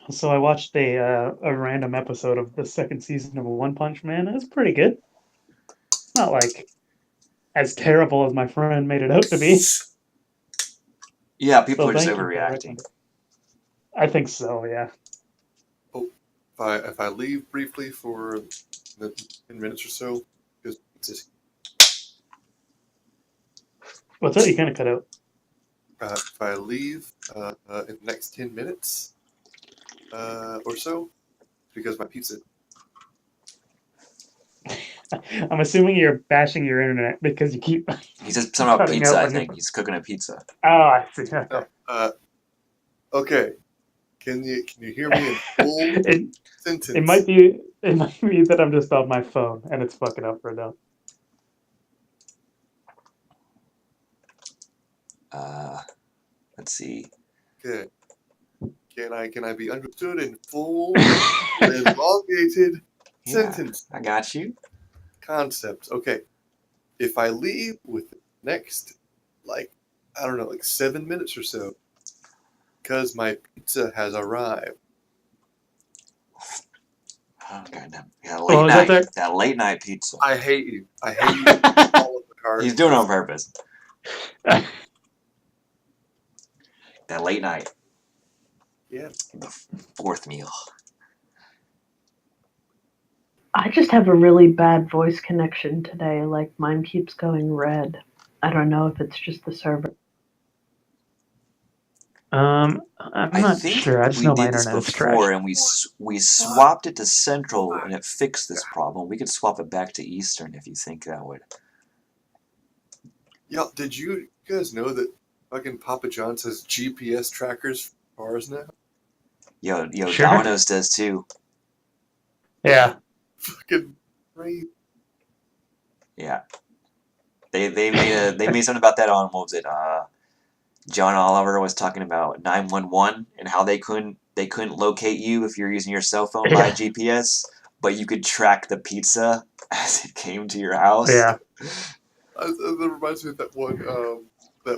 So I watched a random episode of the second season of One Punch Man. It was pretty good. It's not like as terrible as my friend made it out to be. Yeah, people So are just thank you for the overreacting. recommendation. I think so. Yeah. Oh, if I leave briefly for the 10 minutes or so, because What's that? You kind of cut out. if I leave in the next 10 minutes or so, because my pizza. I'm assuming you're bashing your internet because you keep He says something about cutting pizza, out I when you. think. He's cooking a pizza. Oh, I see. Okay. No, okay. Can you hear me in full it it sentence? might be that I'm just on my phone and it's fucking up right now. Uh, let's see. Okay. Can I be understood in full elongated Yeah, sentence I got you. concepts? Okay. If I leave with the next, like, I don't know, like 7 minutes or so, because my pizza has arrived. Oh, goddamn. Yeah, What late was that night. there? That late night pizza. I hate you. I hate you. All of the He's cards. doing it on purpose. That late night. Yeah. The fourth meal. I just have a really bad voice connection today. Like mine keeps going red. I don't know if it's just the server. I'm I not think sure. I just we know my did this internet is trash. before, and we swapped it to Central, and it fixed this problem. We could swap it back to Eastern if you think that would. Yeah. Did you guys know that fucking Papa John's has GPS trackers for cars now? Yo, Sure. Domino's does too. Yeah. Fucking crazy. Yeah, they made something about that on what was it? John Oliver was talking about 911 and how they couldn't locate you if you're using your cell phone by Yeah. GPS, but you could track the pizza as it came to your house. Yeah. That reminds me of that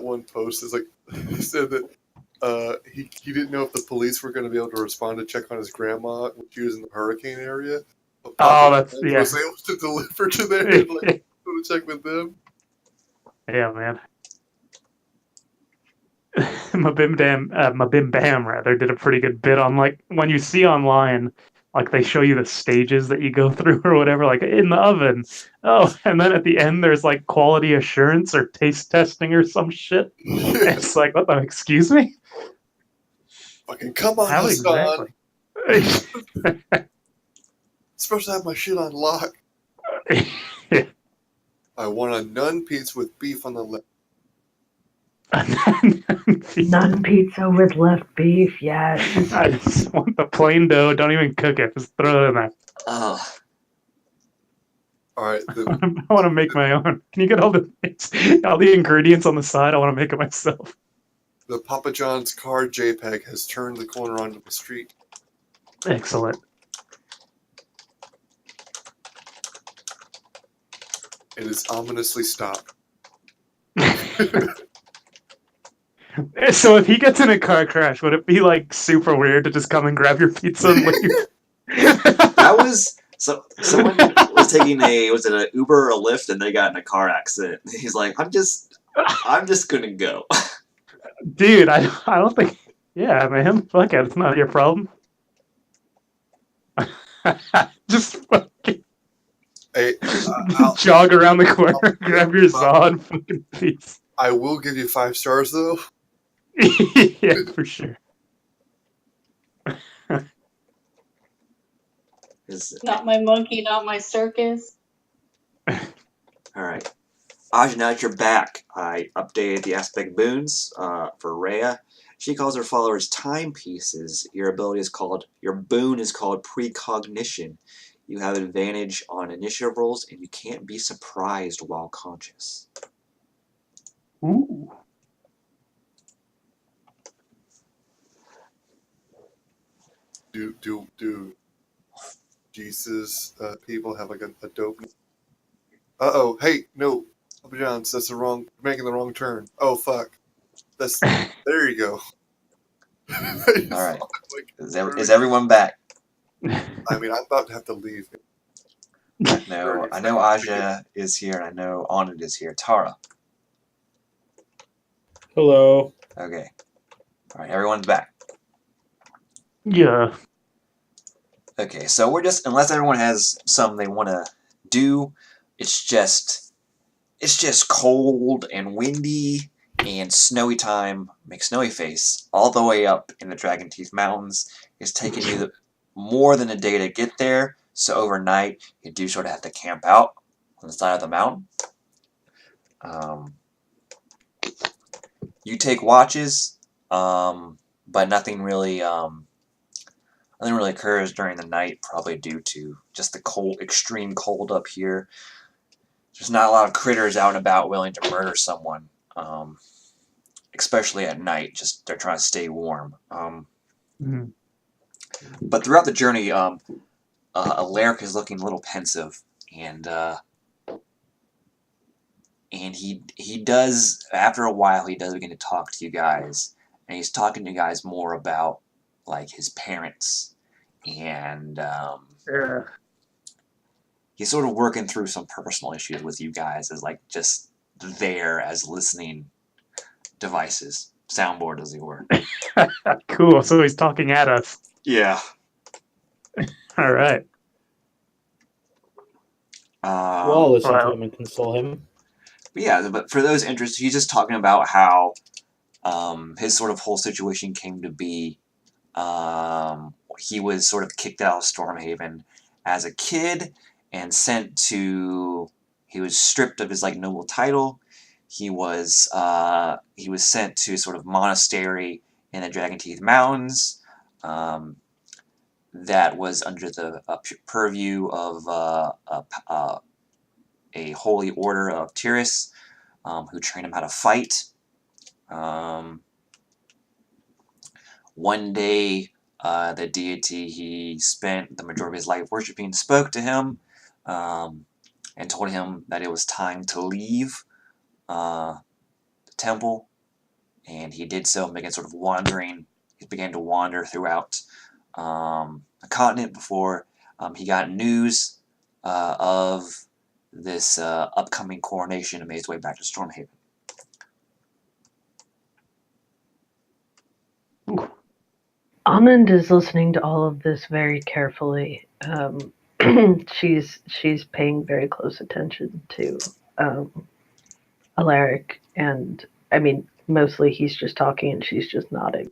one post. It's like he said that he didn't know if the police were going to be able to respond to check on his grandma when she was in the hurricane area. But Papa Oh, that's John's yeah. was able to deliver to there and like go to check with them. Yeah, man. Mabim Bam rather did a pretty good bit on like when you see online, like they show you the stages that you go through or whatever, like in the oven. Oh, and then at the end there's like quality assurance or taste testing or some shit. Yeah. It's like, what the excuse me? Fucking come on, How Hassan. exactly? Supposed to have my shit on lock. I want a nun pizza with beef on the left. None pizza with left beef, yes. I just want the plain dough. Don't even cook it. Just throw it in there. Ugh. All right, I want to make my own. Can you get all the ingredients on the side? I want to make it myself. the Papa John's car JPEG has turned the corner onto the street. Excellent. It is ominously stopped. So if he gets in a car crash, would it be like super weird to just come and grab your pizza and leave? That was someone was taking was it an Uber or a Lyft and they got in a car accident. He's like, I'm just gonna go. Dude, I don't think. Yeah, man. Fuck it. It's not your problem. Just fucking Hey, jog around the corner, grab your Zaw and fucking pizza. I will give you 5 stars though. Yeah, for sure. Not my monkey, not my circus. All right. Aj, now that you're back, I updated the aspect boons for Rhea. She calls her followers timepieces. Your boon is called precognition. You have advantage on initiative rolls, and you can't be surprised while conscious. Ooh. Do Jesus people have like a dope? Hey, no, Papa John's. That's the wrong. Making the wrong turn. Oh fuck. There you go. All right. Like, Is everyone back? I mean, I'm about to have to leave. No, I know Aja is here, and I know Anand is here. Tara. Hello. Okay. All right, everyone's back. Yeah. Okay, so we're just, unless everyone has something they want to do, it's just cold and windy and snowy time. Make snowy face all the way up in the Dragon Teeth Mountains. It's taking you more than a day to get there, so overnight you do sort of have to camp out on the side of the mountain. You take watches, but nothing really occurs during the night, probably due to just the cold, extreme cold up here. There's not a lot of critters out and about willing to murder someone, especially at night. Just they're trying to stay warm. But throughout the journey, Alaric is looking a little pensive, and he does, after a while, he does begin to talk to you guys, and he's talking to you guys more about like his parents, and he's sort of working through some personal issues with you guys as like just there as listening devices, soundboard as it were. Cool. So he's talking at us. Yeah. All right. We'll all listen well- to him and console him. But yeah, but for those interested, he's just talking about how his sort of whole situation came to be. He was sort of kicked out of Stormhaven as a kid and sent to. He was stripped of his like noble title. He was sent to a sort of monastery in the Dragon Teeth Mountains. That was under the purview of a holy order of Tiris, who trained him how to fight. One day, the deity he spent the majority of his life worshiping spoke to him and told him that it was time to leave the temple, and he did so, began sort of wandering. He began to wander throughout the continent before he got news of this upcoming coronation and made his way back to Stormhaven. Anand is listening to all of this very carefully. She's paying very close attention to Alaric, and I mean, mostly he's just talking and she's just nodding.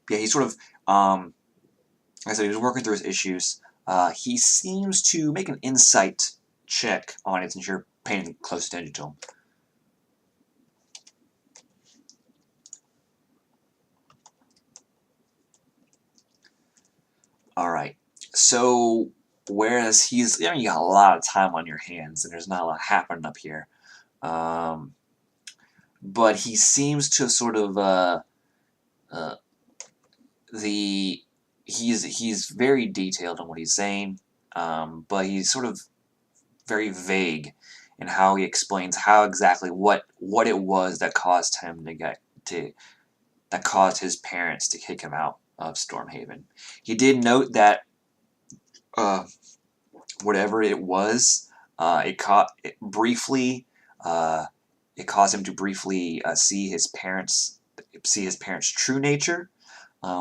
Yeah, he sort of, like I said, he was working through his issues. He seems to make an insight check on it since you're paying close attention to him. Alright, so whereas he's, you got a lot of time on your hands and there's not a lot happening up here. But he seems to sort of, he's very detailed in what he's saying, but he's sort of very vague in how he explains how exactly what it was that caused him that caused his parents to kick him out of Stormhaven. He did note that whatever it was, it caused him to briefly see his parents' true nature,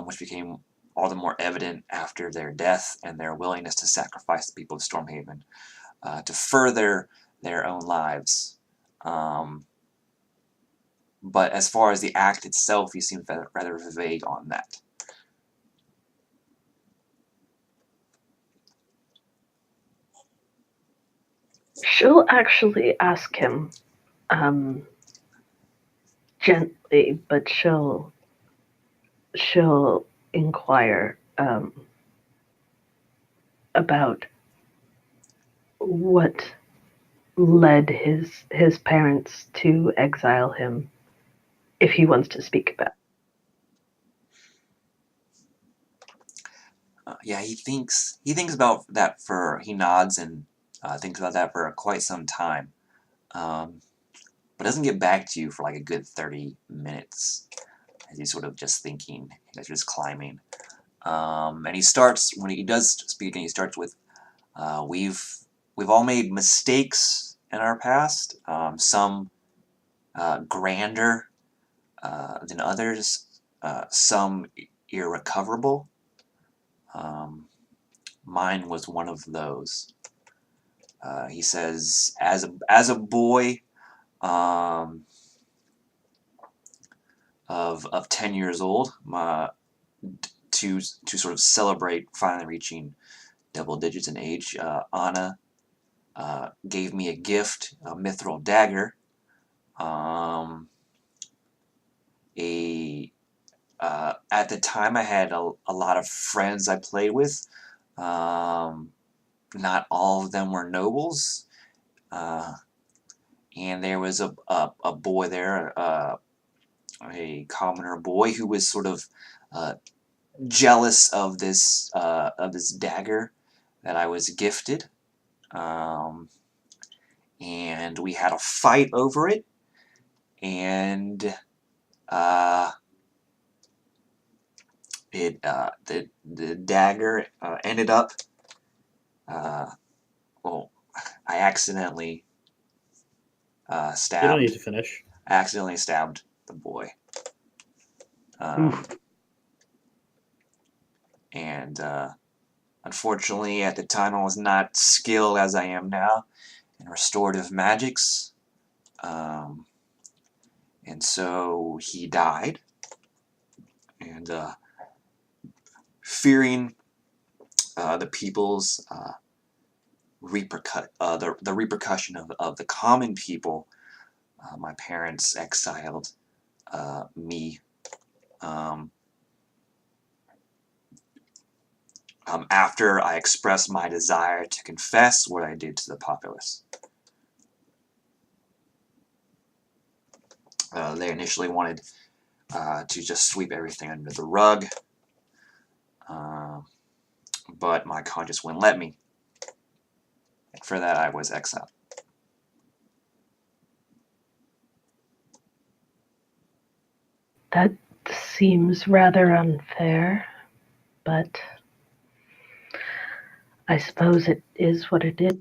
which became all the more evident after their death and their willingness to sacrifice the people of Stormhaven to further their own lives. But as far as the act itself, he seemed rather vague on that. She'll actually ask him gently, but she'll inquire about what led his parents to exile him, if he wants to speak about. Yeah, he thinks about that he nods and thinks about that for quite some time. but doesn't get back to you for like a good 30 minutes as he's sort of just thinking, as you're just climbing. And he starts, when he does speak, and he starts with, we've all made mistakes in our past, some grander than others, some irrecoverable. Mine was one of those. He says, as a boy of 10 years old, to sort of celebrate finally reaching double digits in age, Anna gave me a gift, a mithril dagger. At the time, I had a lot of friends I played with. Not all of them were nobles, and there was a boy there, a commoner boy, who was sort of jealous of this dagger that I was gifted, and we had a fight over it, and the dagger ended up. Well, I accidentally stabbed. You don't need to finish. I accidentally stabbed the boy. And unfortunately, at the time, I was not skilled as I am now in restorative magics. And so he died. And fearing the people's the repercussion of the common people, my parents exiled me. After I expressed my desire to confess what I did to the populace. They initially wanted to just sweep everything under the rug, but my conscience wouldn't let me. And for that, I was exiled. That seems rather unfair, but I suppose it is what it is.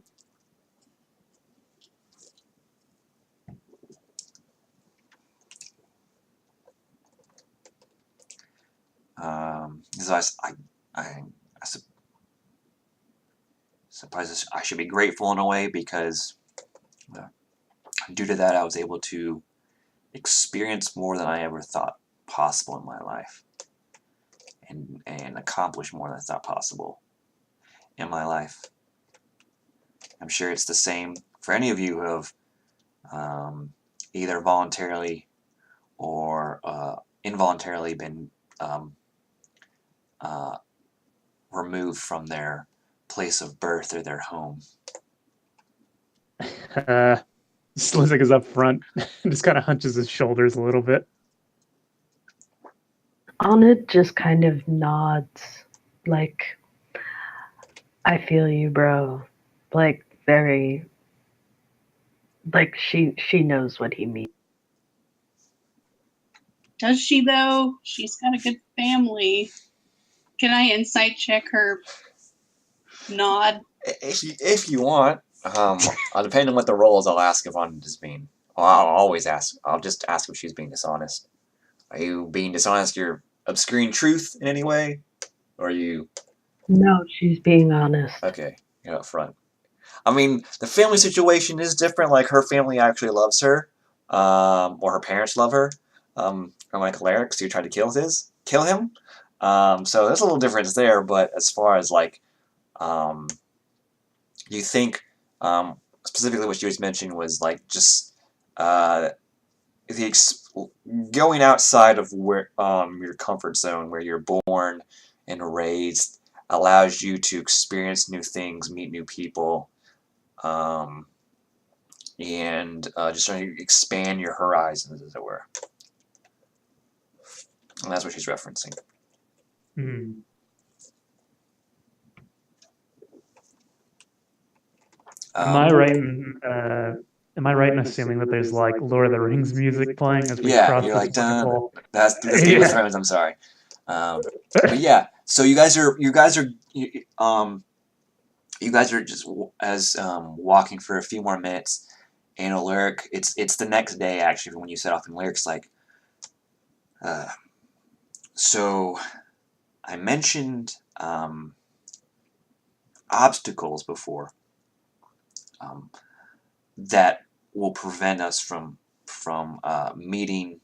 So I suppose I should be grateful in a way, because due to that, I was able to experience more than I ever thought possible in my life, and accomplish more than I thought possible in my life. I'm sure it's the same for any of you who have either voluntarily or involuntarily been removed from their place of birth or their home. Slizik is up front, just kind of hunches his shoulders a little bit. Anna just kind of nods, like, I feel you, bro. Like, very, like, she knows what he means. Does she, though? She's got a good family. Can I insight check her nod? If you want, depending on what the role is, I'll ask if I'm just being. Well, I'll always ask. I'll just ask if she's being dishonest. Are you being dishonest? You're obscuring truth in any way, or are you? No, she's being honest. Okay, you're up front. I mean, the family situation is different. Like, her family actually loves her, or her parents love her. Unlike Alaric, who tried to kill him. So there's a little difference there. But as far as like, you think specifically what she was mentioning was like just going outside of where your comfort zone, where you're born and raised, allows you to experience new things, meet new people, and just trying to expand your horizons, as it were. And that's what she's referencing. Hmm. Am I right in Am I right in assuming that there's like Lord of the Rings music playing as we Yeah, cross you're this like, dun, wonderful? that's Game of Yeah. Thrones. I'm sorry, but yeah. So you guys are just as walking for a few more minutes, and Alaric, it's the next day actually when you set off, and Alaric's like, so I mentioned obstacles before that will prevent us from meeting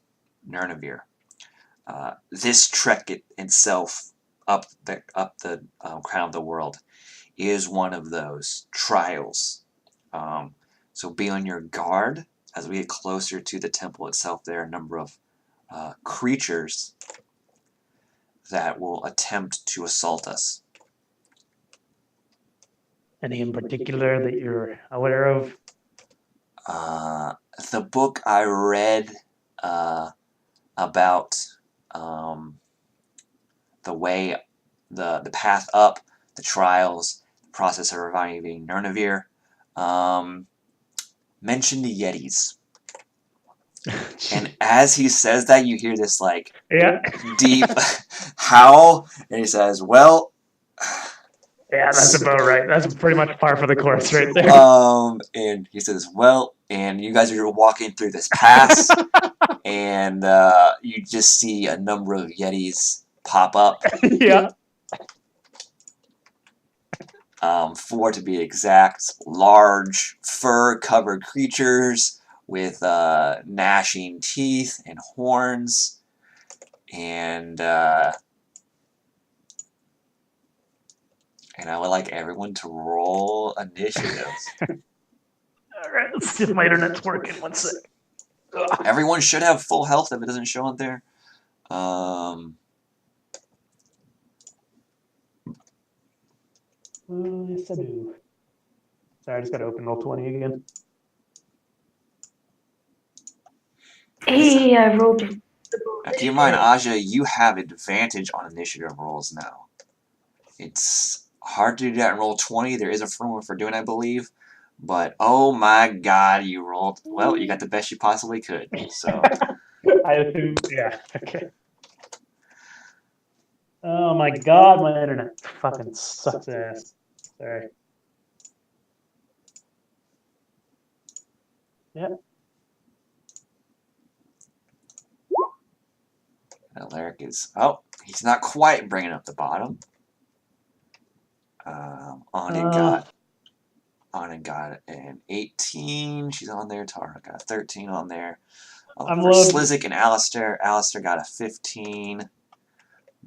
Nurnavir. This trek itself up the crown of the world is one of those trials. So be on your guard as we get closer to the temple itself. There are a number of creatures that will attempt to assault us. Any in particular that you're aware of? The book I read about the way, the path up, the trials, the process of reviving Nurnavir, mentioned the Yetis. And as he says that, you hear this like deep howl, and he says, "Well." Yeah, that's about right. That's pretty much par for the course right there. And he says, "Well," and you guys are walking through this pass, and you just see a number of Yetis pop up. Yeah. 4 to be exact, large, fur-covered creatures with gnashing teeth and horns, and I would like everyone to roll initiatives. All right, let's see if my internet's working. One sec. Everyone should have full health if it doesn't show up there. Yes, I do. Sorry, I just got to open Roll20 again. Hey, I rolled. Now, keep in mind, Aja, you have advantage on initiative rolls now. It's hard to do that in Roll20. There is a framework for doing, I believe. But, oh my god, you rolled... Well, you got the best you possibly could. So, I assume, yeah, okay. Oh my god, my internet fucking sucks ass. Sorry. Yep. Alaric is... Oh, he's not quite bringing up the bottom. Anna got an 18. She's on there. Tara got a 13 on there. For Slizik and Alistair got a 15.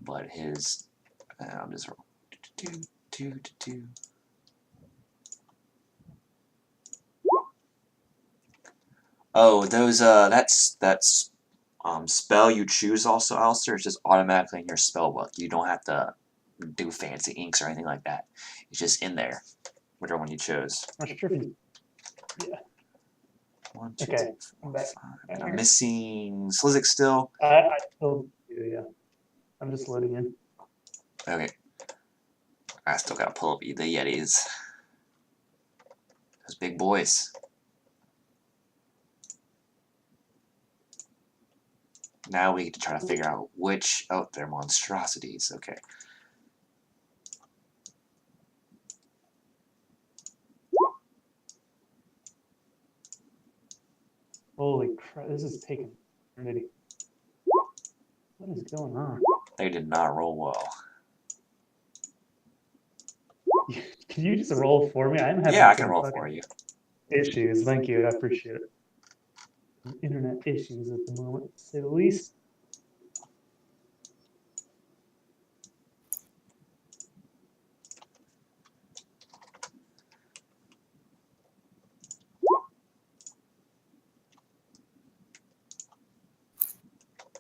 But his... I'm just... Oh, those... That's spell you choose also, Alistair. It's just automatically in your spell book. You don't have to do fancy inks or anything like that. It's just in there. Whichever one you chose. Yeah. 1, 2, Okay. 3, 4, 5. And I'm missing Slizik still. I still do, yeah. I'm just loading in. Okay. I still gotta pull up the Yetis. Those big boys. Now we get to try to figure out which... Oh, they're monstrosities. Okay. Holy crap, this is taking eternity. What is going on? They did not roll well. Can you just roll for me? I'm having I can roll for you. Issues, thank you, I appreciate it. Internet issues at the moment, to say the least.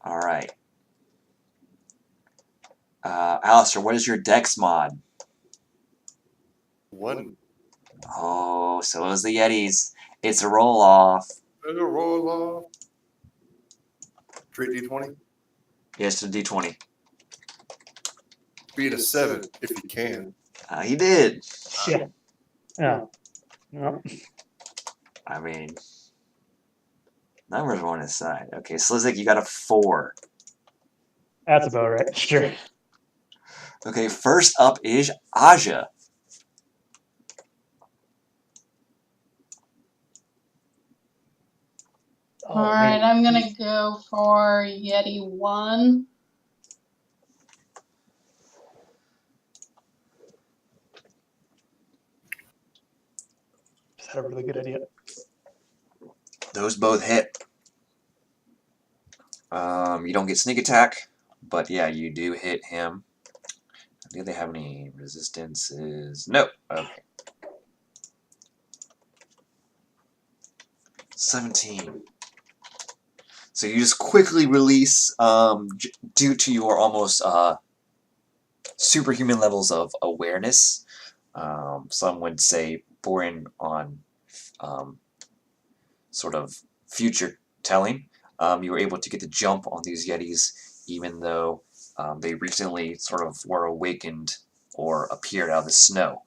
Alright. Alistair, what is your dex mod? 1. Oh, so is the Yetis. It's a roll-off. There's a roll-off. Treat D20. Yes, it's a D20. Beat a 7 if you can. He did. Yeah. Yeah. No. I mean, numbers are on his side. Okay, Slizik, you got a 4. That's about right. Sure. Okay, first up is Aja. Oh, All right, man. I'm gonna go for Yeti 1. Just had a really good idea. Those both hit. You don't get sneak attack, but yeah, you do hit him. Do they have any resistances? No. Okay. 17. So you just quickly release, due to your almost superhuman levels of awareness. Some would say born on sort of future telling. You were able to get the jump on these Yetis, even though they recently sort of were awakened or appeared out of the snow.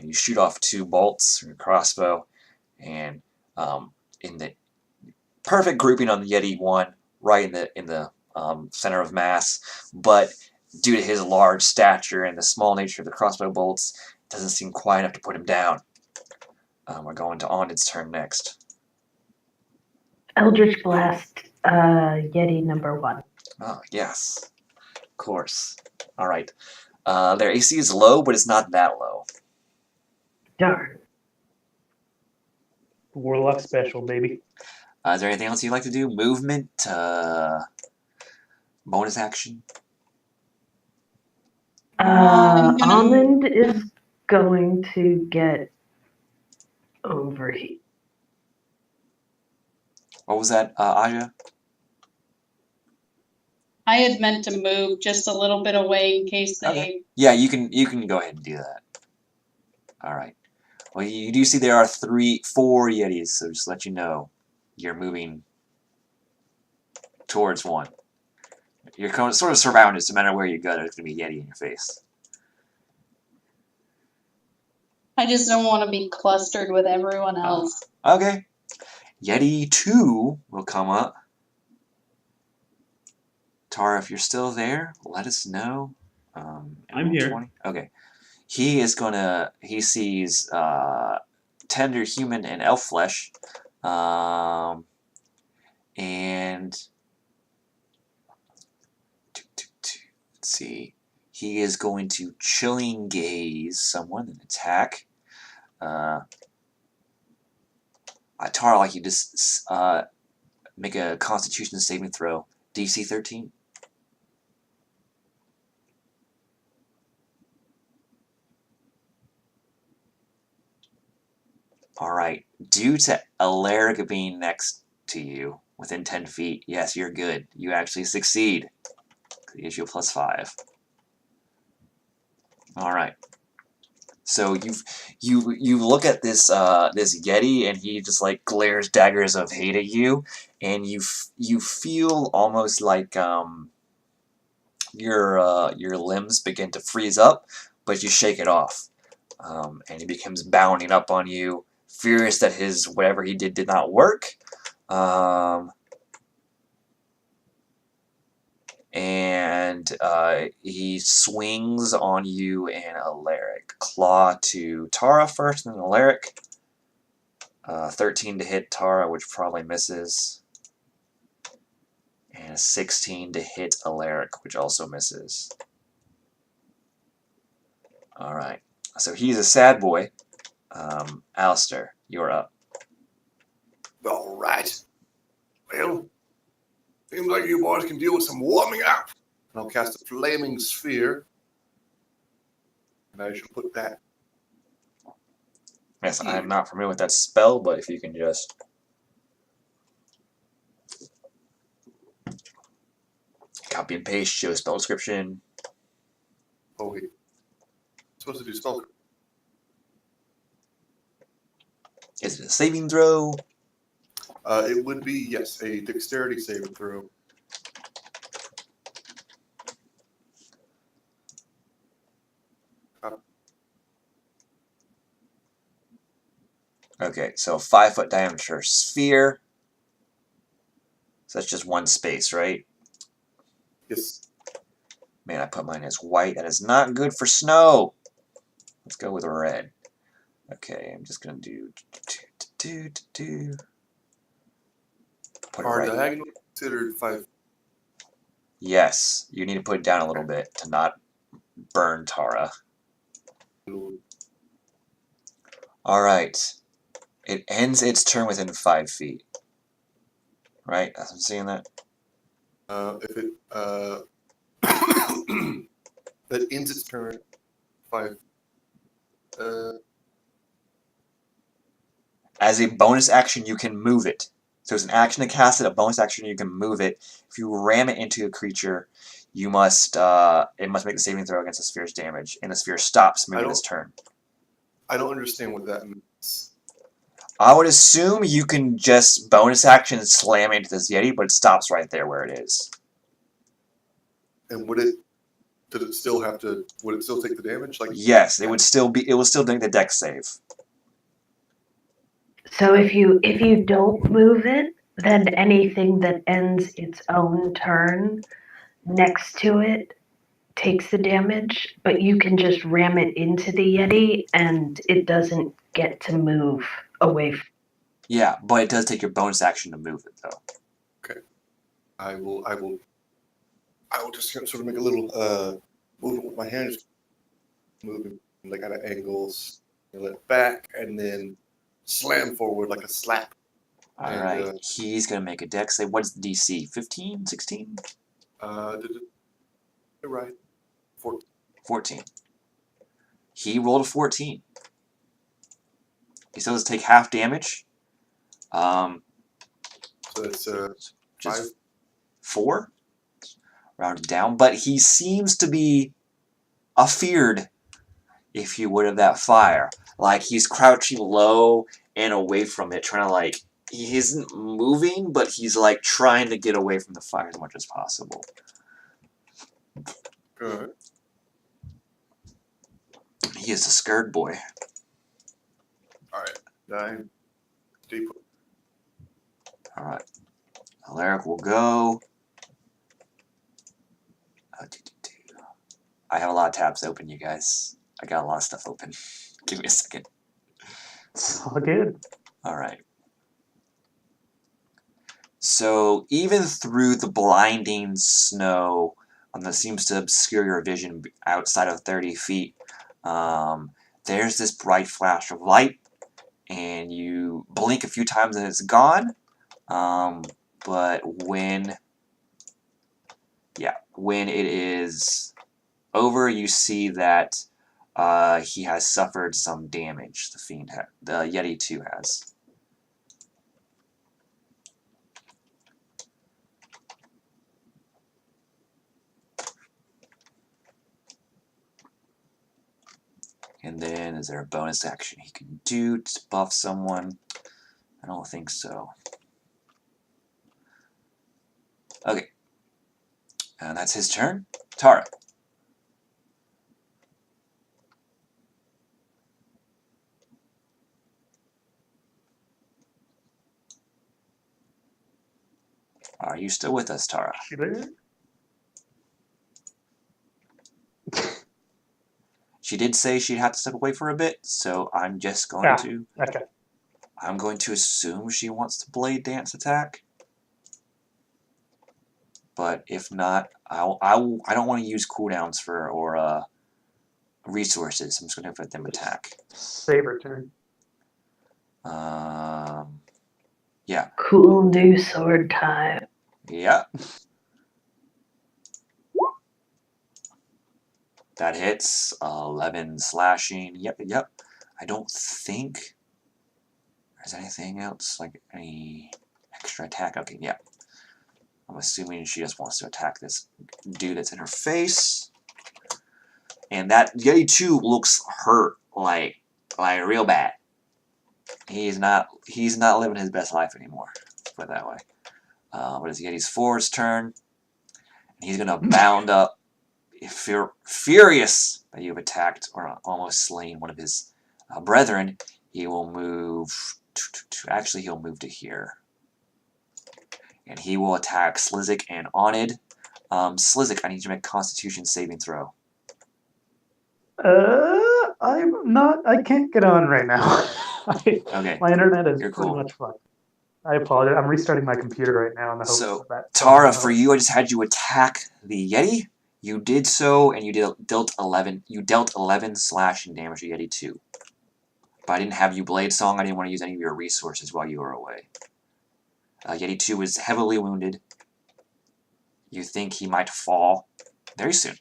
You shoot off 2 bolts from your crossbow, and in the perfect grouping on the Yeti 1, right in the center of mass, but due to his large stature and the small nature of the crossbow bolts, it doesn't seem quite enough to put him down. We're going to Onid's turn next. Eldritch Blast, Yeti number 1. Oh, yes. Of course. Alright. Their AC is low, but it's not that low. Darn. Warlock special, baby. Is there anything else you'd like to do? Movement? Bonus action? I'm gonna- Almond is going to get overheat. What was that, Aja? I had meant to move just a little bit away in case they. Okay. Yeah, you can go ahead and do that. Alright. Well, you do see there are 4 Yetis, so just to let you know, you're moving towards one. You're sort of surrounded, so no matter where you go, there's going to be a Yeti in your face. I just don't want to be clustered with everyone else. Okay. Yeti 2 will come up. Tara, if you're still there, let us know. I'm here. 20. Okay. He sees tender human and elf flesh. And let's see. He is going to chilling gaze someone and attack. Tara, like you just make a Constitution saving throw. DC 13. Alright. Due to Alaric being next to you, within 10 feet, yes, you're good. You actually succeed. It gives you a +5. Alright. So you look at this this Yeti, and he just like glares daggers of hate at you, and you feel almost like your limbs begin to freeze up, but you shake it off, and he becomes bounding up on you, furious that his whatever he did not work, and he swings on you and Alaric. Claw to Tara first, and then Alaric. 13 to hit Tara, which probably misses. And a 16 to hit Alaric, which also misses. Alright, so he's a sad boy. Alistair, you're up. Alright. Well, seems like you boys can deal with some warming up. And I'll cast a flaming sphere. And I shall put that. Yes, I'm not familiar with that spell, but if you can just... Copy and paste, show spell description. Oh, wait. I'm supposed to do spell. Is it a saving throw? It would be, yes, a dexterity saving throw. Okay, so 5-foot diameter sphere. So that's just one space, right? Yes. Man, I put mine as white. That is not good for snow. Let's go with red. Okay, I'm just gonna do. Put it Are right. diagonal considered 5? Yes, you need to put it down a little bit to not burn Tara. All right. It ends its turn within 5 feet. Right? I'm seeing that. If it that ends its turn 5. As a bonus action, you can move it. So it's an action to cast it. A bonus action, you can move it. If you ram it into a creature, you must it must make the saving throw against the sphere's damage, and the sphere stops moving this turn. I don't understand what that means. I would assume you can just bonus action slam into this Yeti, but it stops right there where it is. And would it still take the damage? Like, yes, it would still make the dex save. So if you don't move it, then anything that ends its own turn next to it takes the damage, but you can just ram it into the Yeti and it doesn't get to move away. Yeah, but it does take your bonus action to move it, though. Okay. I will just sort of make a little movement with my hands, moving like at angles, let it back, and then slam forward like a slap. All right. He's going to make a dex save. What's the DC? 15? 16? You're right. 14. 14. He rolled a 14. He still has to take half damage. So that's just 4. Rounded down. But he seems to be afeared, if you would, of that fire. Like, he's crouching low and away from it, trying to, like, he isn't moving, but he's, like, trying to get away from the fire as much as possible. good. He is a scared boy. All right. 9. Deep. All right. Alaric will go. I have a lot of tabs open, you guys. I got a lot of stuff open. Give me a second. It's all good. All right. So even through the blinding snow that seems to obscure your vision outside of 30 feet, there's this bright flash of light, and you blink a few times and it's gone. But when it is over, you see that he has suffered some damage. The Yeti 2 has. And then, is there a bonus action he can do to buff someone? I don't think so. Okay. And that's his turn. Tara. Are you still with us, Tara? She there? She did say she'd have to step away for a bit, so I'm just going to... Okay. I'm going to assume she wants to blade dance attack. But if not, I don't want to use cooldowns or resources. I'm just going to let them attack. Saber turn. Yeah. Cool new sword time. Yeah. That hits. 11 slashing. Yep. I don't think there's anything else, like any extra attack. Okay, yeah. I'm assuming she just wants to attack this dude that's in her face. And that Yeti 2 looks hurt, like real bad. He's not living his best life anymore. Let's put it that way. But it's Yeti's 4's turn. And he's gonna bound up, furious that you've attacked or almost slain one of his brethren. He will move. Actually, he'll move to here. And he will attack Slizik and Onid. Slizik, I need you to make a Constitution saving throw. I can't get on right now. Okay. My internet is You're pretty cool. much fucked. I apologize. I'm restarting my computer right now in the hopes So, that Tara, somehow- for you, I just had you attack the Yeti. You did so, and you dealt 11. You dealt 11 slashing damage to Yeti 2. But I didn't have you Blade Song. I didn't want to use any of your resources while you were away. Yeti 2 is heavily wounded. You think he might fall very soon.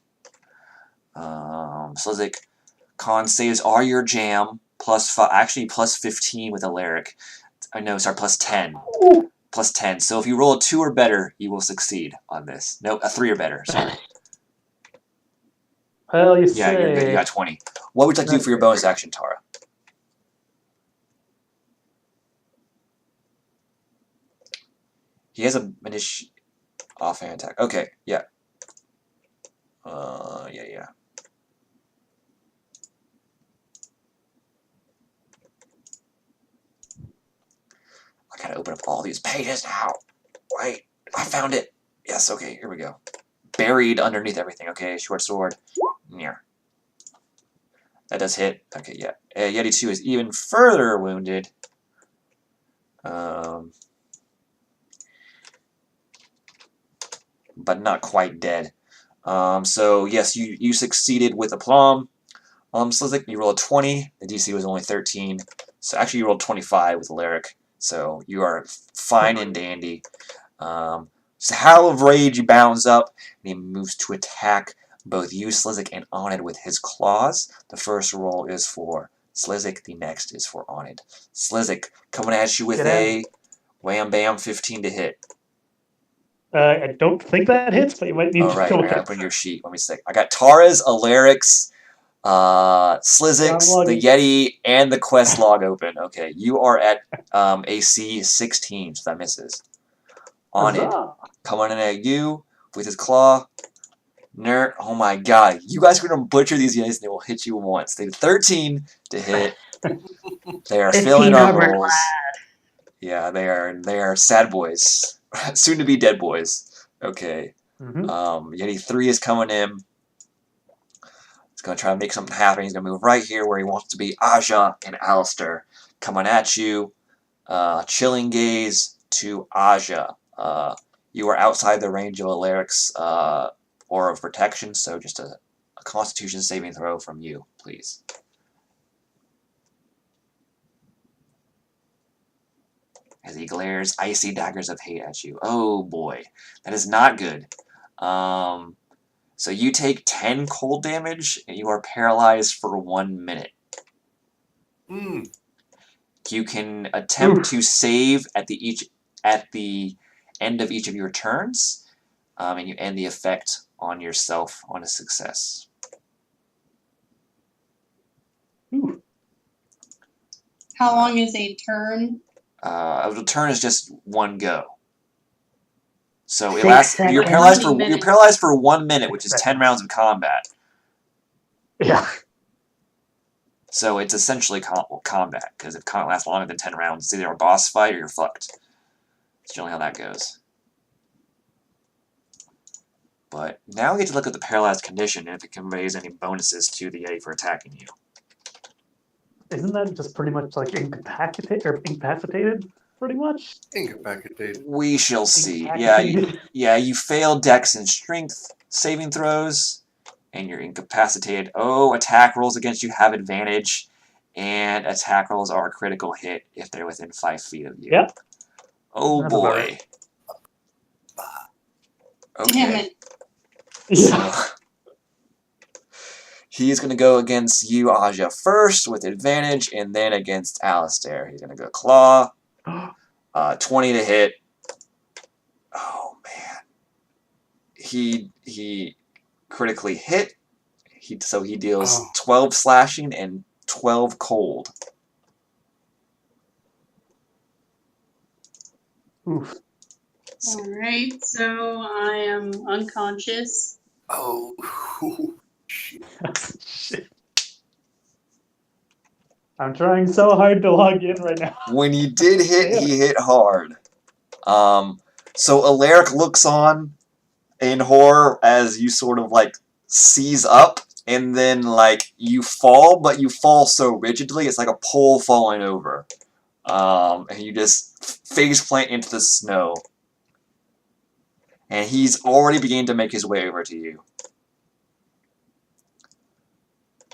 Slizik, con saves are your jam. Actually, plus 15 with Alaric. No, sorry, plus 10. Ooh. Plus 10. So if you roll a 2 or better, you will succeed on this. No, a 3 or better, sorry. Well, you Yeah, say. you're good. You got 20. What would you like to do for your bonus action, Tara? He has an offhand attack. Okay, yeah. Yeah. I gotta open up all these pages now. Wait, I found it. Yes, okay, here we go. Buried underneath everything. Okay, short sword. Near. That does hit. Okay, yeah. Yeti 2 is even further wounded. But not quite dead. So, yes, you succeeded with aplomb. Slizik, you rolled a 20. The DC was only 13. So, actually, you rolled 25 with Alaric. So, you are fine and dandy. So, Howl of Rage bounds up, and he moves to attack both you, Slizik, and Onid with his claws. The first roll is for Slizik, the next is for Onid. Slizik, coming at you with a wham bam 15 to hit. I don't think that hits, but you might need to Alright, go I gotta ahead. open your sheet. Let me see. I got Tara's, Alaric's, Slizik's, the Yeti, and the quest log open. Okay, you are at AC 16, so that misses. Onid, Huzzah. coming in at you with his claw. Nerd, oh my god. You guys are going to butcher these Yetis and they will hit you once. They did 13 to hit. They are 15 filling our armor rolls. class. Yeah, they are sad boys. Soon to be dead boys. Okay. Yeti 3 is coming in. He's going to try to make something happen. He's going to move right here where he wants to be. Aja and Alistair coming at you. Chilling Gaze to Aja. You are outside the range of Alaric's Aura of Protection, so just a Constitution saving throw from you, please. As he glares icy daggers of hate at you. Oh boy, that is not good. So you take 10 cold damage, and you are paralyzed for 1 minute. You can attempt to save at the end of each of your turns, and you end the effect on yourself on a success. How long is a turn? A turn is just one go. So it 6 lasts. You're seconds. paralyzed for 1 minute, which is 10 rounds of combat. Yeah. So it's essentially combat, because if combat lasts longer than 10 rounds, it's either a boss fight or you're fucked. That's generally how that goes. But now we get to look at the paralyzed condition and if it conveys any bonuses to the Yeti for attacking you. Isn't that just pretty much like incapacitated? Pretty much. Incapacitated. We shall see. Incapacitated. Yeah, you fail Dex and Strength saving throws, and you're incapacitated. Oh, attack rolls against you have advantage, and attack rolls are a critical hit if they're within 5 feet of you. Yep. Oh That's about boy. right. Okay. Damn it. Yeah. So, he's going to go against you, Aja, first with advantage, and then against Alistair. He's going to go Claw. 20 to hit. Oh, man. He critically hit. So he deals 12 slashing and 12 cold. Oof. Alright, so I am unconscious. Oh, shit. Shit. I'm trying so hard to log in right now. When he did hit, he hit hard. So Alaric looks on in horror as you sort of like seize up, and then like you fall, but you fall so rigidly, it's like a pole falling over. And you just face plant into the snow. And he's already beginning to make his way over to you.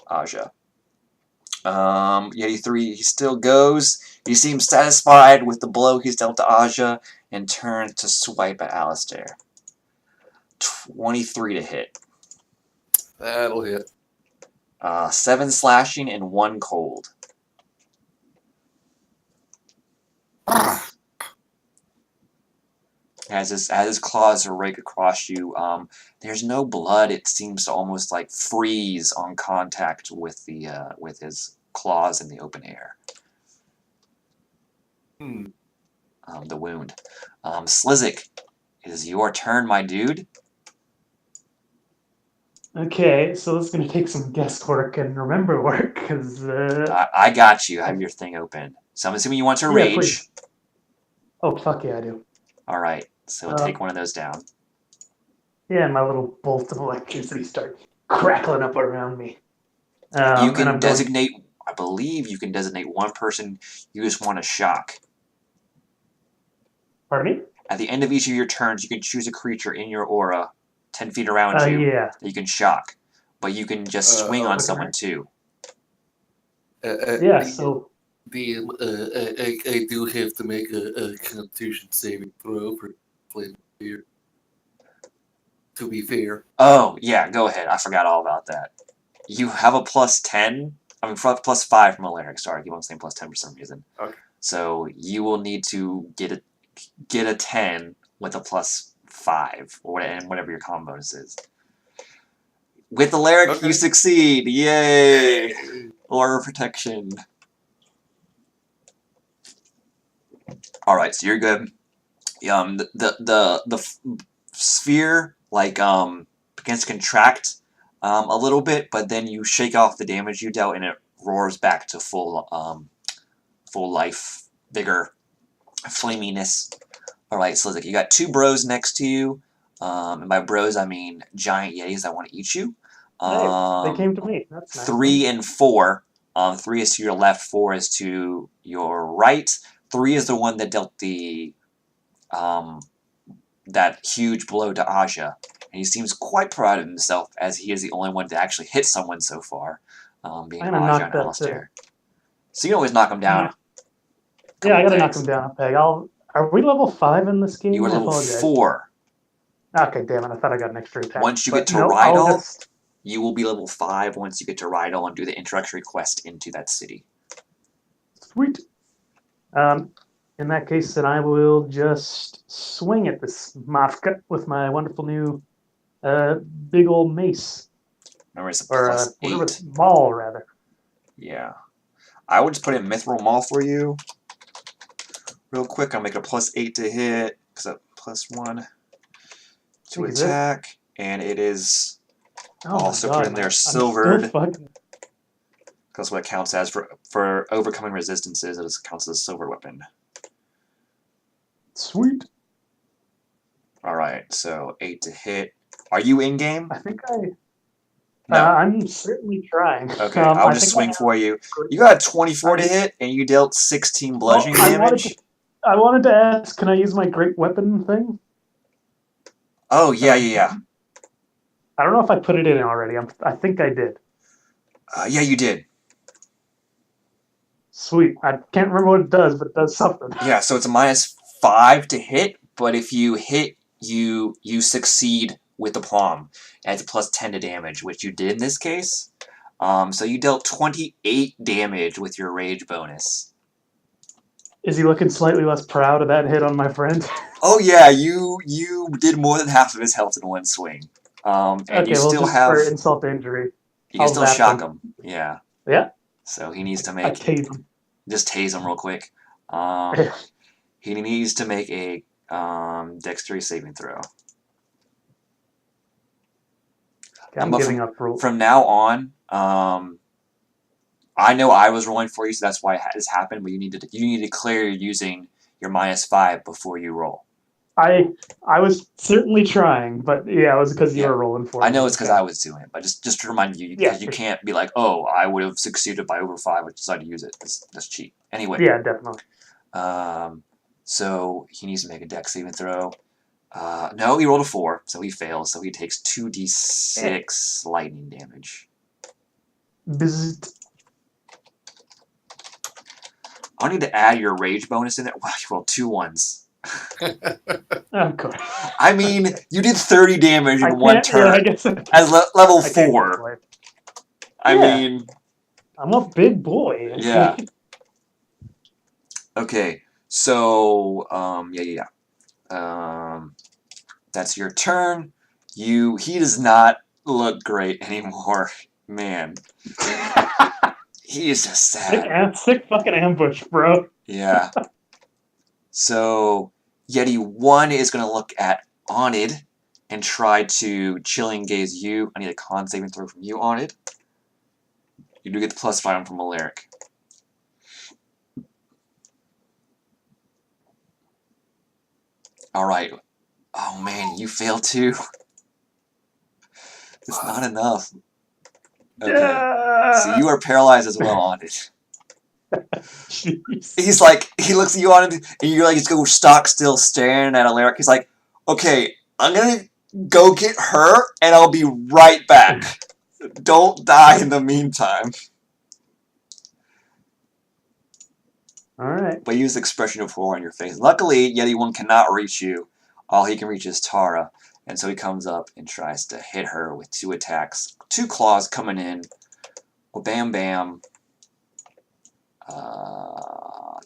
Aja. Yeti 3, he still goes. He seems satisfied with the blow he's dealt to Aja and turns to swipe at Alistair. 23 to hit. That'll hit. 7 slashing and 1 cold. As his claws rake across you, there's no blood. It seems to almost like freeze on contact with the with his claws in the open air. The wound. Slizik, it is your turn, my dude. Okay, so this is gonna take some guesswork and remember work, because I got you. I have your thing open. So I'm assuming you want to yeah, rage. please. Oh fuck yeah, I do. All right, so we'll take one of those down. Yeah, and my little bolts of electricity start crackling up around me. You can designate. I believe you can designate one person you just want to shock. Pardon me? At the end of each of your turns, you can choose a creature in your aura 10 feet around you Yeah. that you can shock. But you can just swing on someone too. Yeah, so... I do have to make a Constitution saving throw for Flame Fear. To be fair. Oh, yeah, go ahead. I forgot all about that. You have a +10. I mean, +5 from Alaric. Sorry, he won't say +10 for some reason. Okay. So you will need to get a 10 with a +5, or whatever your common bonus is. With Alaric, you succeed. Yay! Aura protection. All right, so you're good. The sphere begins to contract a little bit, but then you shake off the damage you dealt, and it roars back to full life, vigor, flaminess. All right, so you got 2 bros next to you, and by bros I mean giant yetis that want to eat you. Hey, they came to me. That's nice. 3 and 4. 3 is to your left, 4 is to your right. 3 is the one that dealt the that huge blow to Aja, and he seems quite proud of himself as he is the only one to actually hit someone so far, being Aja and Alistair. So you can always knock him down. Yeah, I gotta knock him down a peg. Are we level 5 in this game? You are level 4. Okay, damn it! I thought I got an extra attack. Once you get to Rydal, you will be level 5 once you get to Rydal and do the introductory quest into that city. Sweet. In that case, then I will just swing at this Mafka with my wonderful new big old mace. Remember, it's a +8. Maul, rather. Yeah. I would just put in Mithril Maul for you. Real quick, I'll make it a +8 to hit, because a +1 to attack, and it is also put in there silvered. That's what it counts as for overcoming resistances. It counts as a silver weapon. Sweet. All right, so 8 to hit. Are you in game? I think I. No. I'm certainly trying. Okay, I'll just swing for you. You got a 24 to hit, and you dealt 16 bludgeoning damage. I wanted to ask, can I use my great weapon thing? Oh, yeah. I don't know if I put it in already. I think I did. Yeah, you did. Sweet. I can't remember what it does, but it does something. Yeah, so it's a -5 to hit, but if you hit, you succeed with the plum. And it's a +10 to damage, which you did in this case. So you dealt 28 damage with your rage bonus. Is he looking slightly less proud of that hit on my friend? Oh yeah, you did more than half of his health in one swing. And okay, you still just have for insult to injury. You can still shock him. Yeah. Yeah. So he needs to I tase him. Just tase him real quick. He needs to make a dexterity saving throw. Okay, I'm giving up. From now on, I know I was rolling for you, so that's why this happened. But you need to declare you're using your -5 before you roll. I was certainly trying, but yeah, it was because you were rolling for me. I know it's because I was doing it, but just to remind you, because you can't be like, oh, I would have succeeded by over 5, but decided to use it. That's cheap. Anyway. Yeah, definitely. So he needs to make a dex saving throw. No, he rolled a 4, so he fails. So he takes 2d6 lightning damage. Bzzzt. I need to add your rage bonus in there. Wow, you rolled 2 1s. Of course. I mean, you did 30 damage in one turn. Yeah, I guess as level 4. I mean, I'm a big boy. Yeah. Okay, so that's your turn. He does not look great anymore, man. He is just sad. Sick fucking ambush, bro. Yeah. So Yeti 1 is going to look at Onid and try to chilling gaze you. I need a con saving throw from you, Onid. You do get the +5 from Alaric. Alright. Oh man, you fail too. It's not enough. Okay. So you are paralyzed as well, Onid. He's like, he looks at you on it, and you're like, just go stock still staring at Alaric. He's like, okay, I'm gonna go get her, and I'll be right back. Don't die in the meantime. Alright. But use the expression of horror on your face. Luckily, Yeti 1 cannot reach you. All he can reach is Tara. And so he comes up and tries to hit her with 2 attacks. 2 claws coming in. Well, bam, bam.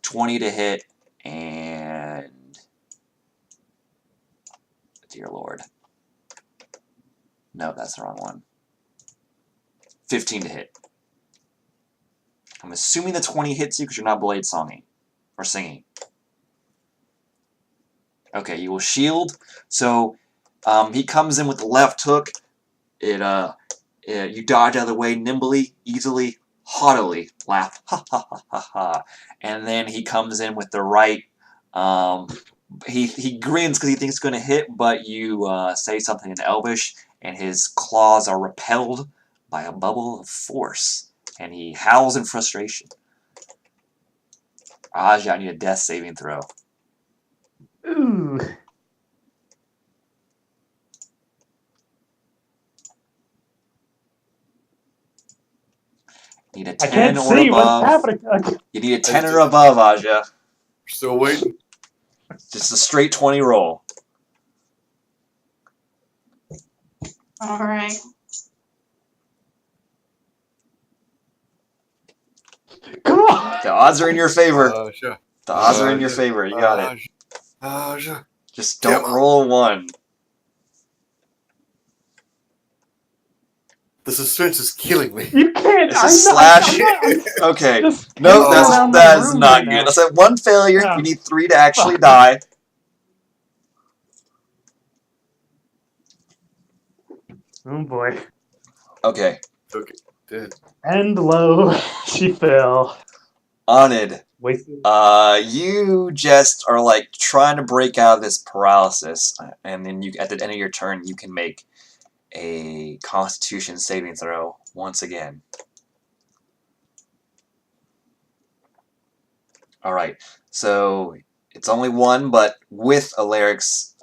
20 to hit, and dear Lord. No, that's the wrong one. 15 to hit. I'm assuming the 20 hits you because you're not blade songing or singing. Okay, you will shield. So he comes in with the left hook. You dodge out of the way nimbly, easily, haughtily, laugh, ha ha ha ha ha. And then he comes in with the right. He grins because he thinks it's going to hit, but you say something in Elvish, and his claws are repelled by a bubble of force, and he howls in frustration. Aja, I need a death saving throw. Ooh. You need a 10 or above. You need a 10 or above, Aja. Still waiting. Just a straight 20 roll. All right. Come on! The odds are in your favor. Sure. The odds are in your favor. You got it. Sure. Just don't roll a 1. The suspense is killing me. You can't. It's a slash. Okay. No, that is not good. That's like 1 failure. Yeah. You need 3 to actually die. Oh boy. Okay. Okay. Dead. And low, she fell. Onid. Wasted. You just are like trying to break out of this paralysis, and then you at the end of your turn you can make a Constitution saving throw once again. Alright, so it's only 1, but with Alaric's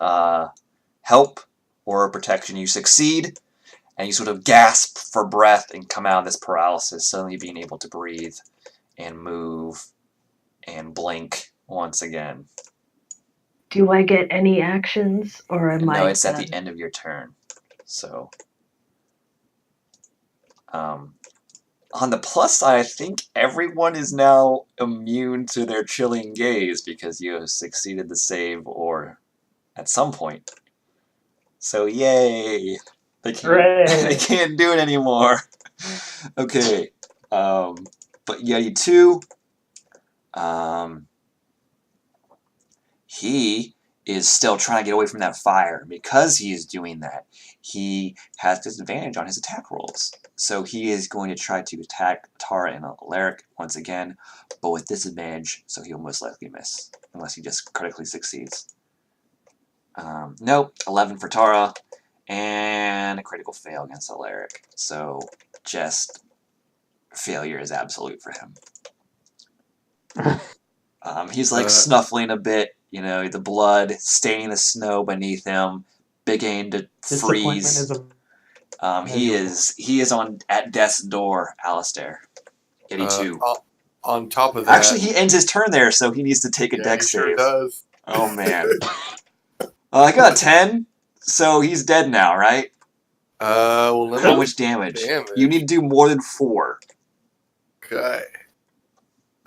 help or protection you succeed, and you sort of gasp for breath and come out of this paralysis, suddenly being able to breathe and move and blink once again. Do I get any actions, or am I? No, it's at the end of your turn. So, on the plus side, I think everyone is now immune to their chilling gaze because you have succeeded the save or at some point. So, yay! They can't do it anymore. Okay. But Yeti 2, he is still trying to get away from that fire. Because he is doing that, he has disadvantage on his attack rolls. So he is going to try to attack Tara and Alaric once again, but with disadvantage, so he'll most likely miss, unless he just critically succeeds. Nope, 11 for Tara, and a critical fail against Alaric. So just failure is absolute for him. He's like snuffling a bit, you know, the blood staining the snow beneath him, beginning to freeze. He is at death's door, Alistair. Yeti 2. On top of that, actually, he ends his turn there, so he needs to take a dex save. Sure does. Oh man. I got a 10, so he's dead now, right? Well, how much damage? You need to do more than 4. Okay.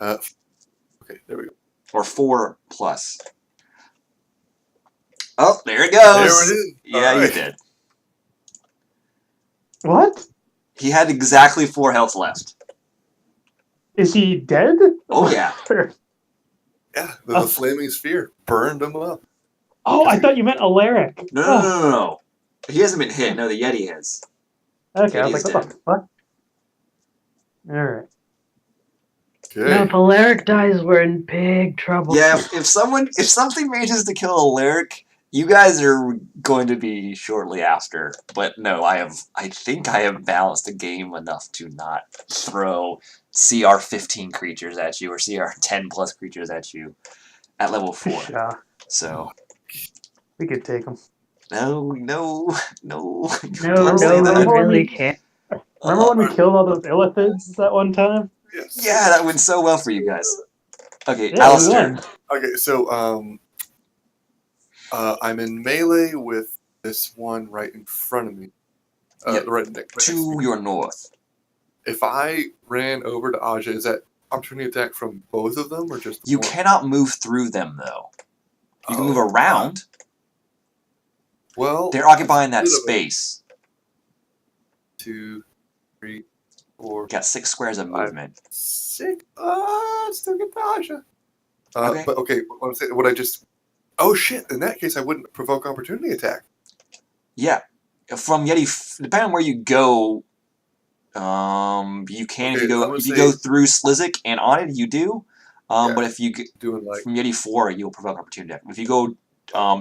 Okay, there we go. Or 4 plus. Oh, there it goes. There it is. Yeah, All you right. did. What? He had exactly 4 health left. Is he dead? Oh yeah. Yeah, the flaming sphere burned him up. Oh, I thought you meant Alaric. No. He hasn't been hit. No, the Yeti has. Okay, I was Yeti's like, what dead. the fuck? Alright. Okay. No, if Alaric dies, we're in big trouble. Yeah, if something manages to kill Alaric, you guys are going to be shortly after. But no, I think I have balanced the game enough to not throw CR 15 creatures at you or CR 10 plus creatures at you at level 4. Yeah, So we could take him. no. No, Don't say we that. really can't. Remember when we killed all those illithids that one time? Yes. Yeah, that went so well for you guys. Okay, Yeah, we Alistair. won. Okay, so I'm in melee with this one right in front of me. Yep. Right next To your north. If I ran over to Aja, is that opportunity attack from both of them or just You one? cannot move through them, though. You can move Oh, around. Well, They're occupying that that's a bit of a- space. 2, 3, 4, Got 6 squares of 5, movement. 6. Still get the Aja. Okay. But okay, what I'm saying, what I just. Oh shit! In that case, I wouldn't provoke opportunity attack. Yeah. From Yeti, depending on where you go, you can Okay, if you go through Slizik and on it, you do. Yeah. But if you Doing like from Yeti 4, you'll provoke opportunity attack. If you go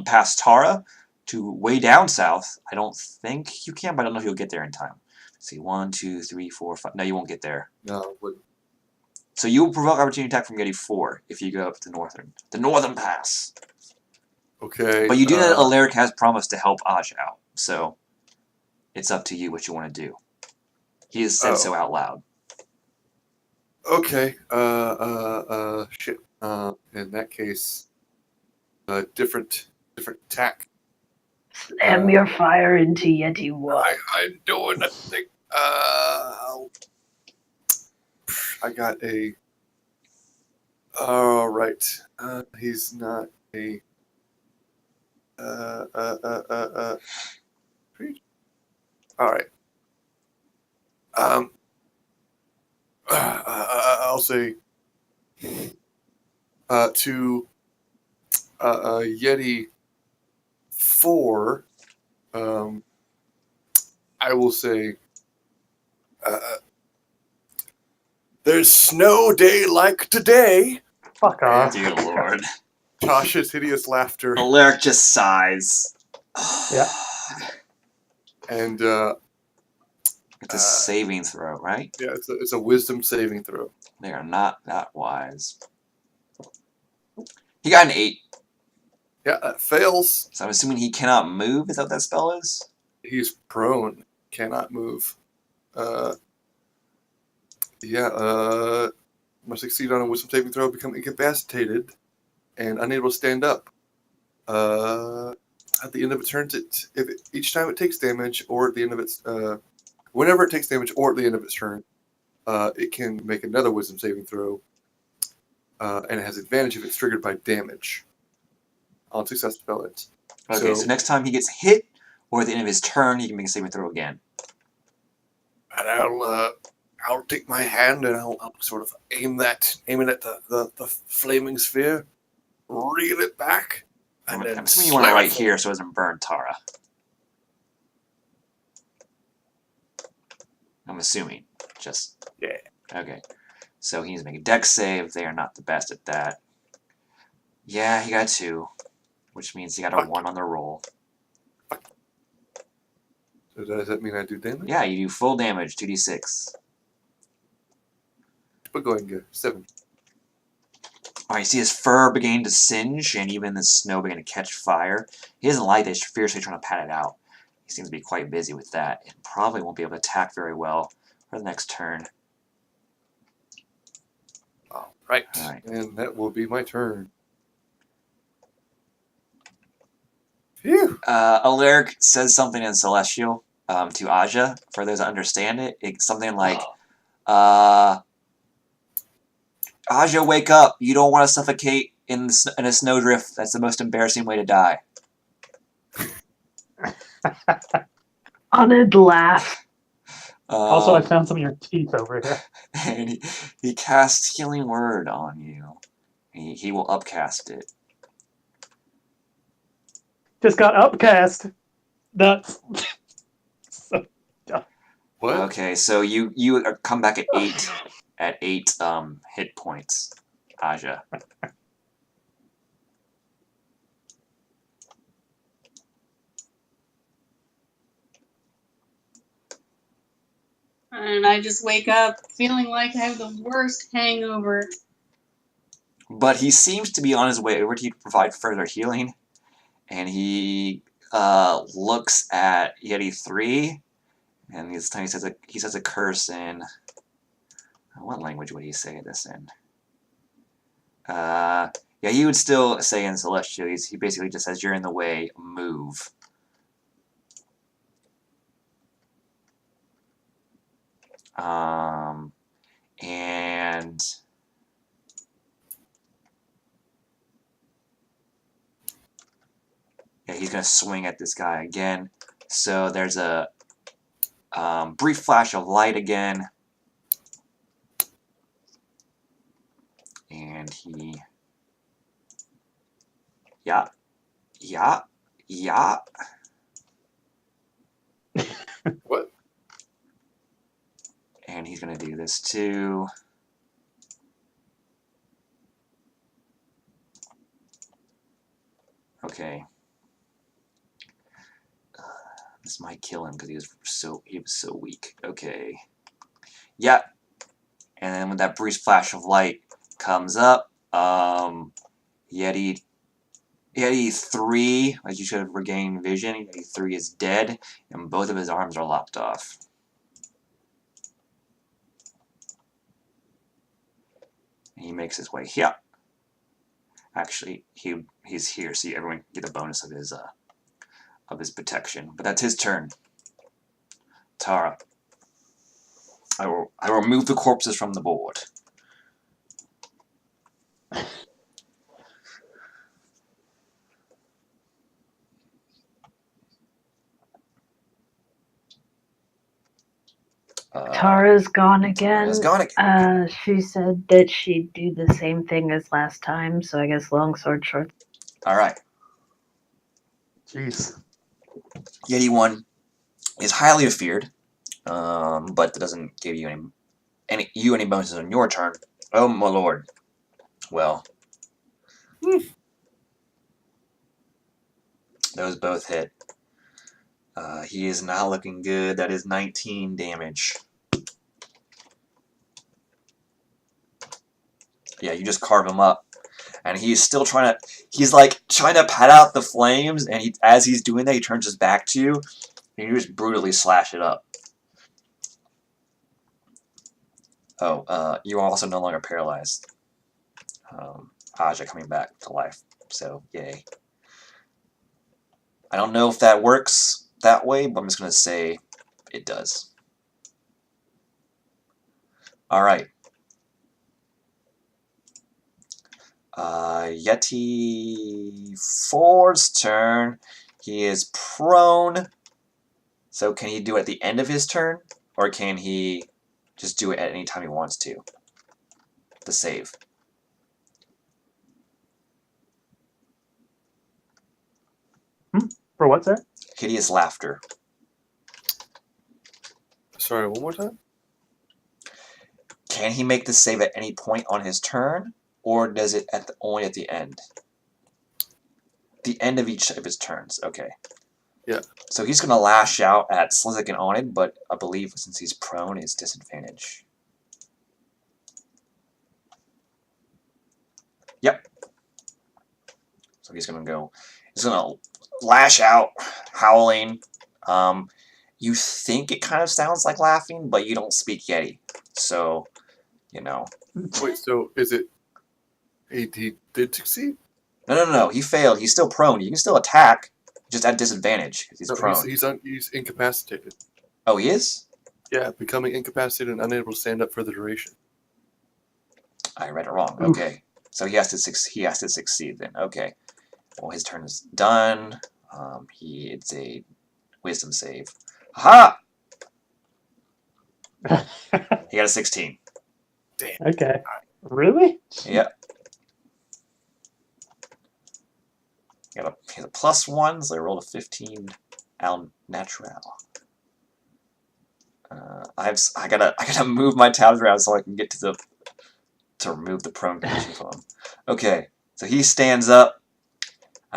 past Tara to way down south, I don't think you can, but I don't know if you'll get there in time. Let's see, 1, 2, 3, 4, 5. No, you won't get there. no, wouldn't. So you will provoke opportunity attack from Yeti 4 if you go up the northern pass. Okay. But you do know that Alaric has promised to help Aj out, so it's up to you what you want to do. He has said so out loud. Okay. Shit. In that case, different tack. Slam your fire into Yeti 1. I'm doing a thing. I got a. All right. He's not a. All right. I'll say. To. Yeti 4. I will say. There's snow day like today. Fuck off. Dear Lord. Tasha's hideous laughter. Alaric just sighs. Yeah. And It's a saving throw, right? yeah, it's a wisdom saving throw. They are not that wise. He got an 8, Yeah, that fails. so I'm assuming he cannot move. Is that what that spell is? He's prone, cannot move. Must succeed on a wisdom saving throw, become incapacitated, and unable to stand up. At the end of its turn, each time it takes damage, or at the end of its, whenever it takes damage, or at the end of its turn, it can make another wisdom saving throw, and it has advantage if it's triggered by damage. On success development. Okay, so next time he gets hit, or at the end of his turn, he can make a saving throw again. And I'll take my hand and I'll sort of aim it at the flaming sphere, reel it back, I'm then assuming you want it slam right it. here so it doesn't burn Tara. I'm assuming. Just. Yeah. Okay. So he needs to make a dex save. They are not the best at that. Yeah, he got 2, which means he got a 1 on the roll. So does that mean I do damage? Yeah, you do full damage, 2d6. But go ahead and get 7. Alright, you see his fur beginning to singe, and even the snow beginning to catch fire. He doesn't like this, fiercely trying to pat it out. He seems to be quite busy with that, and probably won't be able to attack very well for the next turn. Alright. Alright. And that will be my turn. Phew. Alaric says something in Celestial to Aja. For those that understand it, it's something like, Aja, wake up! You don't want to suffocate in a snowdrift. That's the most embarrassing way to die. Honored laugh. Also, I found some of your teeth over here. And he casts Healing Word on you. He will upcast it. Just got upcast. That's so dumb. What? Okay, so you come back at 8 hit points, Aja. And I just wake up feeling like I have the worst hangover. But he seems to be on his way over to you to provide further healing, and he looks at Yeti 3, and this time he says a curse in. What language would he say this in? Yeah, he would still say in Celestial. He basically just says, "You're in the way. Move." And yeah, he's gonna swing at this guy again. So there's a brief flash of light again, and he, yeah. What? And he's gonna do this too. Okay. This might kill him because he was so weak. Okay. Yeah. And then when that brief flash of light comes up, Yeti 3, as you should have regained vision, Yeti 3 is dead, and both of his arms are lopped off. And he makes his way here. Actually, he's here, so everyone can get a bonus of his protection. But that's his turn. Tara. I will remove the corpses from the board. Tara's gone again. Tara's gone again. She said that she'd do the same thing as last time, so I guess longsword, short. Alright. Jeez. Yeti 1 is highly afeared, but that doesn't give you any bonuses on your turn. Oh my lord. Well. Those both hit. He is not looking good. That is 19 damage. Yeah, you just carve him up. And he's still trying to pat out the flames, and as he's doing that, he turns his back to you, and you just brutally slash it up. Oh, you are also no longer paralyzed. Aja coming back to life, so yay. I don't know if that works that way, but I'm just going to say it does. Alright. Yeti 4's turn. He is prone. So can he do it at the end of his turn? Or can he just do it at any time he wants to? The save. For what, sir? Hideous laughter. Sorry, one more time? Can he make the save at any point on his turn, or does it only at the end? The end of each of his turns. Okay. Yeah. So he's going to lash out at Slizik and Onid, but I believe since he's prone, it's disadvantage. Yep. So he's going to lash out, howling. You think it kind of sounds like laughing, but you don't speak Yeti. So, you know. Wait, so is it... He did succeed? No. He failed. He's still prone. You can still attack, just at disadvantage because he's prone. He's incapacitated. Oh, he is? Yeah, becoming incapacitated and unable to stand up for the duration. I read it wrong. Okay. So he has to succeed then. Okay. Well, his turn is done. It's a wisdom save. Ha! He got a 16. Damn. Okay. Really? Yep. He has a +1, so I rolled a 15 al natural. I gotta move my tabs around so I can get to remove the prone condition from him. Okay, so he stands up.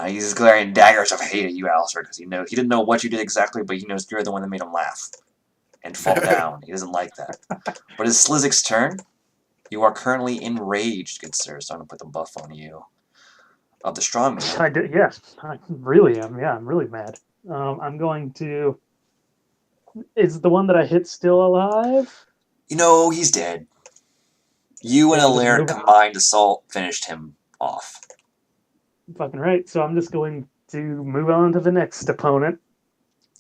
He's glaring daggers of hate at you, Alistair, because he didn't know what you did exactly, but he knows you're the one that made him laugh and fall down. He doesn't like that. But it's Slizik's turn. You are currently enraged, good sir, so I'm gonna put the buff on you. Of the strongman. I did. Yes, I really am. Yeah, I'm really mad. I'm going to. Is the one that I hit still alive? You know, he's dead. You and Alaric combined assault finished him off. Fucking right. So I'm just going to move on to the next opponent.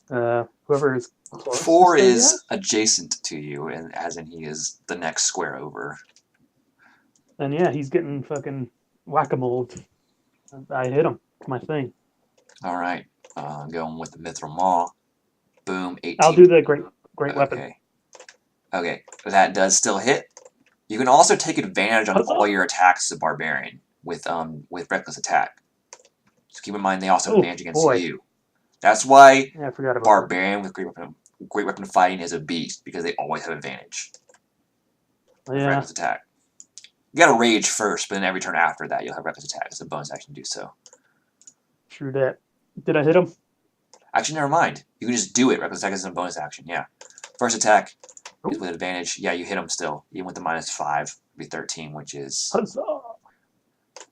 Whoever is closest. 4 is adjacent to you, and as in he is the next square over. And yeah, he's getting fucking whack-a-mole. I hit him. My thing. All right. Going with the Mithril Maw. Boom. 18. I'll do the great weapon. Okay. That does still hit. You can also take advantage on all your attacks as a barbarian with reckless attack. So keep in mind they also have advantage against you. That's why I forgot about barbarian with great weapon fighting is a beast, because they always have advantage. Yeah. Reckless attack. You gotta rage first, but then every turn after that you'll have reckless attack as a bonus action to do so. True that. Did I hit him? Actually, never mind. You can just do it. Reckless attack is a bonus action, yeah. First attack is with advantage. Yeah, you hit him still. Even with the -5, it'd be 13, which is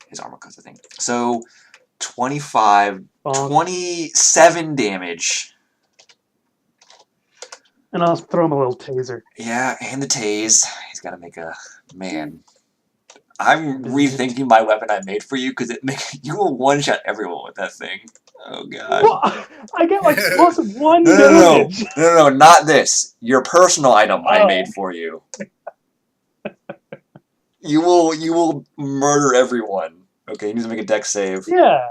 his armor class, I think. So, 27 damage. And I'll throw him a little taser. Yeah, and the tase. He's got to make a... Man. I'm rethinking my weapon I made for you, because you will one-shot everyone with that thing. Oh, God. Well, I get like +1 No, damage. No, not this. Your personal item I made for you. You will murder everyone. Okay, you need to make a dex save. Yeah.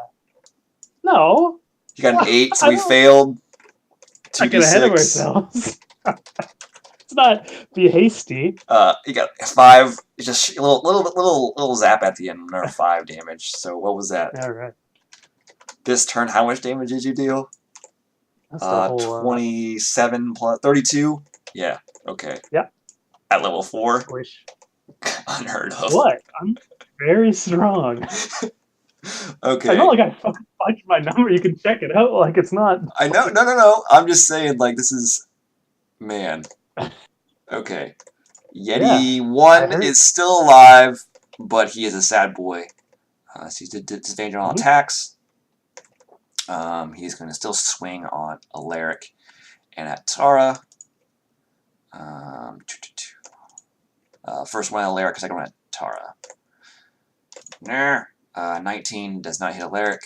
No. You got an 8, so we failed. 2d6. I get ahead of ourselves. Let's not be hasty. You got 5. Just a little zap at the end. Another 5 damage. So what was that? All right. This turn, how much damage did you deal? That's the whole, 27 plus 32. Yeah. Okay. Yeah. At level 4. Wish. Unheard of. What? I'm very strong. Okay. I know, like I fucking punched my number. You can check it out. Like it's not. I know. No. I'm just saying, like, this is, man. Okay. Yeti 1 is still alive, but he is a sad boy. So he's disadvantage on all attacks. He's going to still swing on Alaric and at Tara. First one at Alaric, second one at Tara. 19 does not hit Alaric.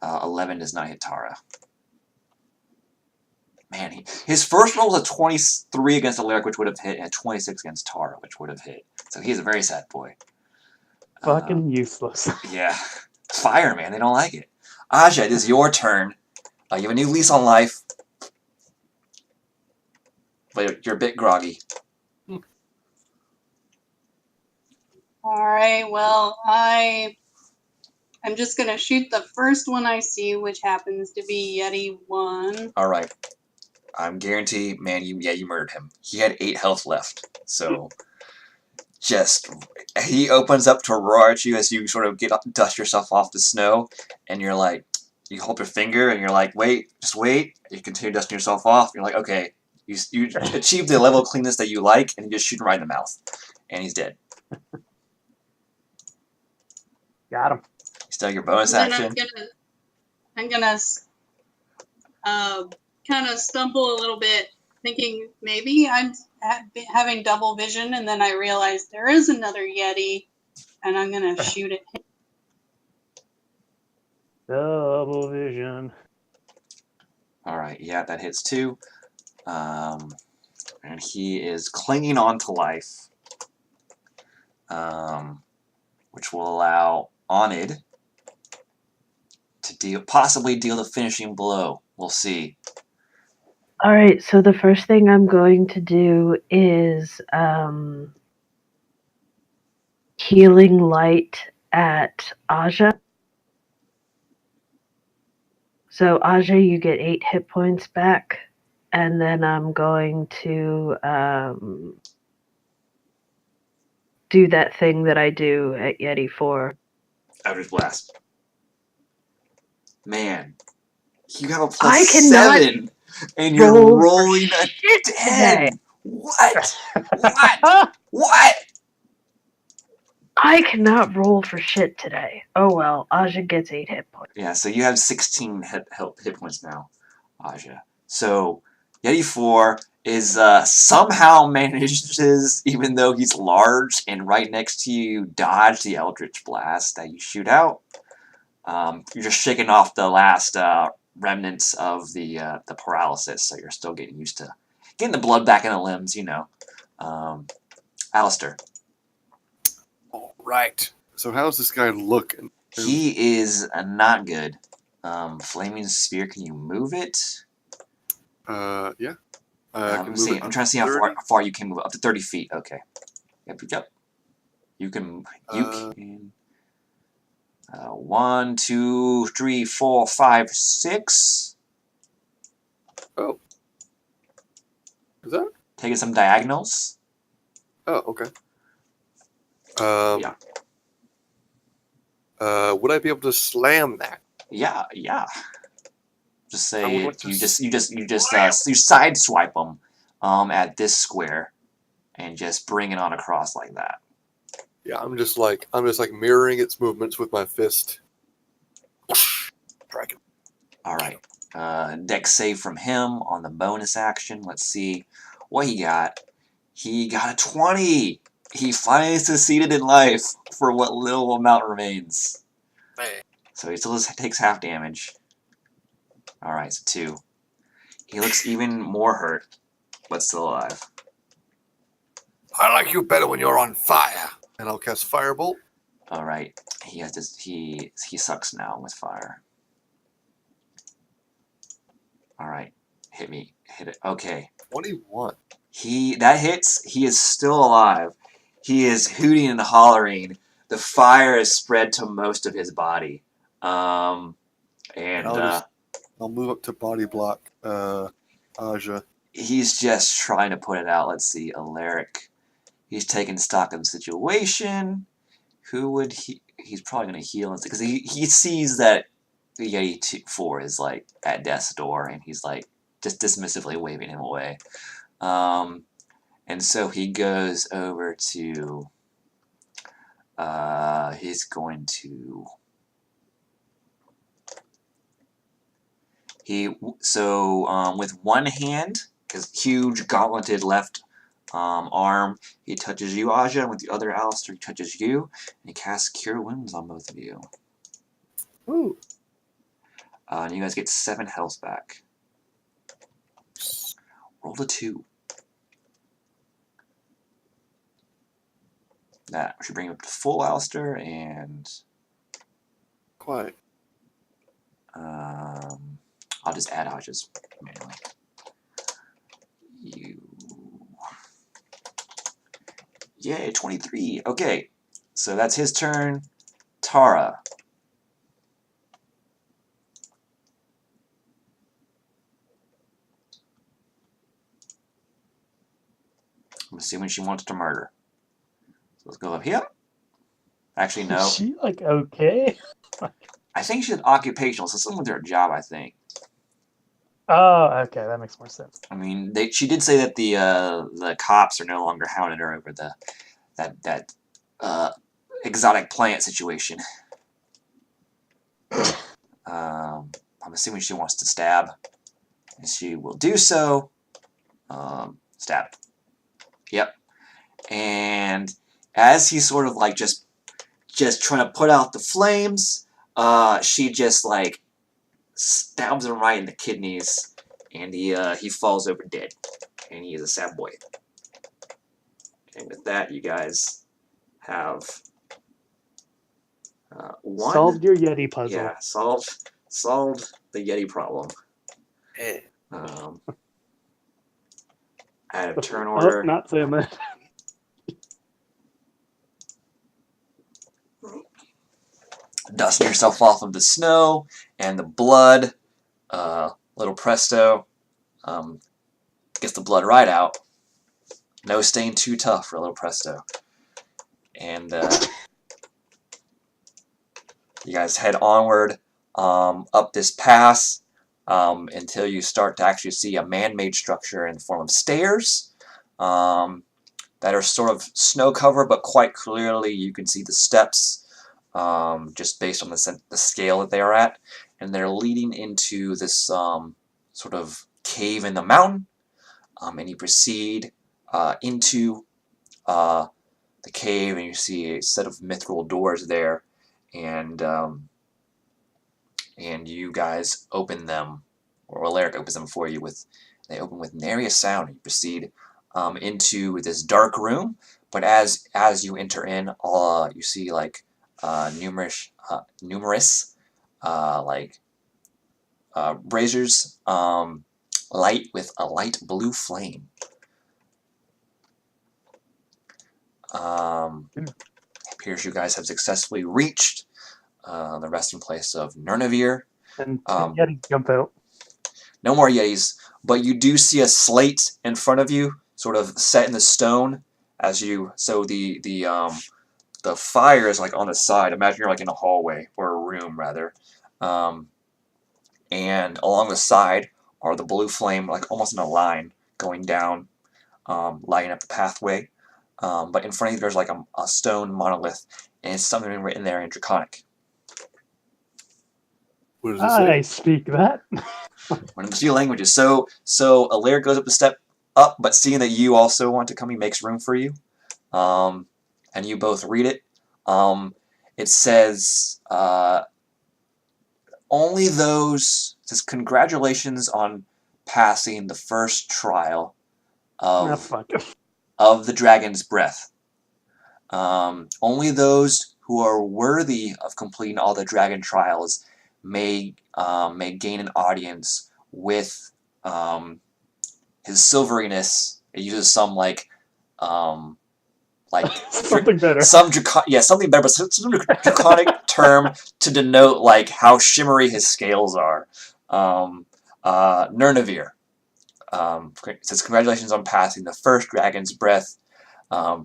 11 does not hit Tara. Man, his first roll was a 23 against Alaric, which would have hit, and a 26 against Tara, which would have hit. So he's a very sad boy. Fucking useless. Yeah. Fire, man. They don't like it. Aja, it is your turn. You have a new lease on life. But you're a bit groggy. All right. Well, I I'm just gonna shoot the first one I see, which happens to be Yeti 1. All right. I'm guaranteed, man. You murdered him. He had 8 health left. So, he opens up to roar at you as you sort of dust yourself off the snow, and you're like, you hold your finger, and you're like, wait, just wait. You continue dusting yourself off. You're like, okay, you achieved the level of cleanness that you like, and you just shoot him right in the mouth, and he's dead. Got him. Still your bonus Then action. I'm gonna kind of stumble a little bit, thinking maybe I'm having double vision, and then I realize there is another Yeti, and I'm gonna shoot at him. Double vision. All right, yeah, that hits too. And he is clinging on to life, which will allow Onid to possibly deal the finishing blow. We'll see. All right, so the first thing I'm going to do is healing light at Aja. So Aja, you get 8 hit points back, and then I'm going to do that thing that I do at Yeti 4. Eldritch Blast. Man, you have a I plus cannot 7, and you're rolling a shit 10. today. What? What? What? I cannot roll for shit today. Oh well, Aja gets 8 hit points. Yeah, so you have 16 hit points now, Aja. So Yeti 4 is somehow manages, even though he's large and right next to you, dodge the Eldritch Blast that you shoot out. You're just shaking off the last remnants of the paralysis, so you're still getting used to getting the blood back in the limbs, you know. Alistair. All right. So how's this guy looking? He is not good. Flaming Spear, can you move it? Yeah. I'm trying to see how far you can move it. Up to 30 feet. Okay. Yep. You can. 1, 2, 3, 4, 5, 6. Oh. Is that? Taking some diagonals. Oh, okay. Yeah. Would I be able to slam that? Yeah. Just say I would like you to you side swipe them at this square and just bring it on across like that. Yeah, I'm just like mirroring its movements with my fist. Dragon. All right. Dex save from him on the bonus action. Let's see what he got. He got a 20. He finally succeeded in life for what little amount remains. Man. So he still takes half damage. All right, so 2. He looks even more hurt, but still alive. I like you better when you're on fire. And I'll cast Firebolt. All right, he has this. He sucks now with fire. All right, hit it. Okay. 21. That hits. He is still alive. He is hooting and hollering. The fire is spread to most of his body. And I'll move up to body block Aja. He's just trying to put it out. Let's see, Alaric. He's taking stock of the situation. Who would he? He's probably going to heal because he sees that the Yeti 4 is like at death's door, and he's like just dismissively waving him away. And so he goes over to. He's going to. With one hand, his huge gauntleted left arm, he touches you, Aja, and with the other Alistair, he touches you, and he casts Cure Wounds on both of you. Ooh. And you guys get 7 health back. Roll a 2. That should bring you up to full Alistair, and Quiet. I'll just add Aja's manually. Yay, 23. Okay, so that's his turn. Tara. I'm assuming she wants to murder. So let's go up here. Actually, no. Is she like okay? I think she's occupational, so someone with her job, I think. Oh, okay, that makes more sense. I mean, she did say that the cops are no longer hounding her over that exotic plant situation. I'm assuming she wants to stab, and she will do so. Stab. Yep. And as he's sort of like just trying to put out the flames, she just like stabs him right in the kidneys, and he falls over dead, and he is a sad boy. And with that, you guys have one. Solved your Yeti puzzle. Yeah, solved the Yeti problem. Hey. Out of turn order. Oh, not saying that. Dusting yourself off of the snow and the blood. Little presto. Gets the blood right out. No stain too tough for a little presto. And you guys head onward up this pass until you start to actually see a man-made structure in the form of stairs that are sort of snow-covered, but quite clearly you can see the steps just based on the scale that they are at. And they're leading into this sort of cave in the mountain. And you proceed into the cave, and you see a set of mithril doors there, and you guys open them, or Alaric opens them for you. They open with nary a sound. And you proceed into this dark room, but as you enter in, you see like numerous like braziers light with a light blue flame. Appears you guys have successfully reached the resting place of Nurnavir. And Yeti jump out. No more Yetis, but you do see a slate in front of you, sort of set in the stone. So the fire is like on the side. Imagine you're like in a hallway, or a room rather, and along the side are the blue flame, like almost in a line going down, lighting up the pathway. But in front of you there's like a stone monolith, and it's something written there in Draconic. What does it say? I speak that. One of the few languages. So Alaric goes up the step up, but seeing that you also want to come, he makes room for you. And you both read it. It says, only those, it says, congratulations on passing the first trial of the Dragon's Breath. Only those who are worthy of completing all the dragon trials may gain an audience with his silveriness. It uses some like something better. Something better, but some draconic term to denote like how shimmery his scales are. Nurnavir. It says, congratulations on passing the first Dragon's Breath.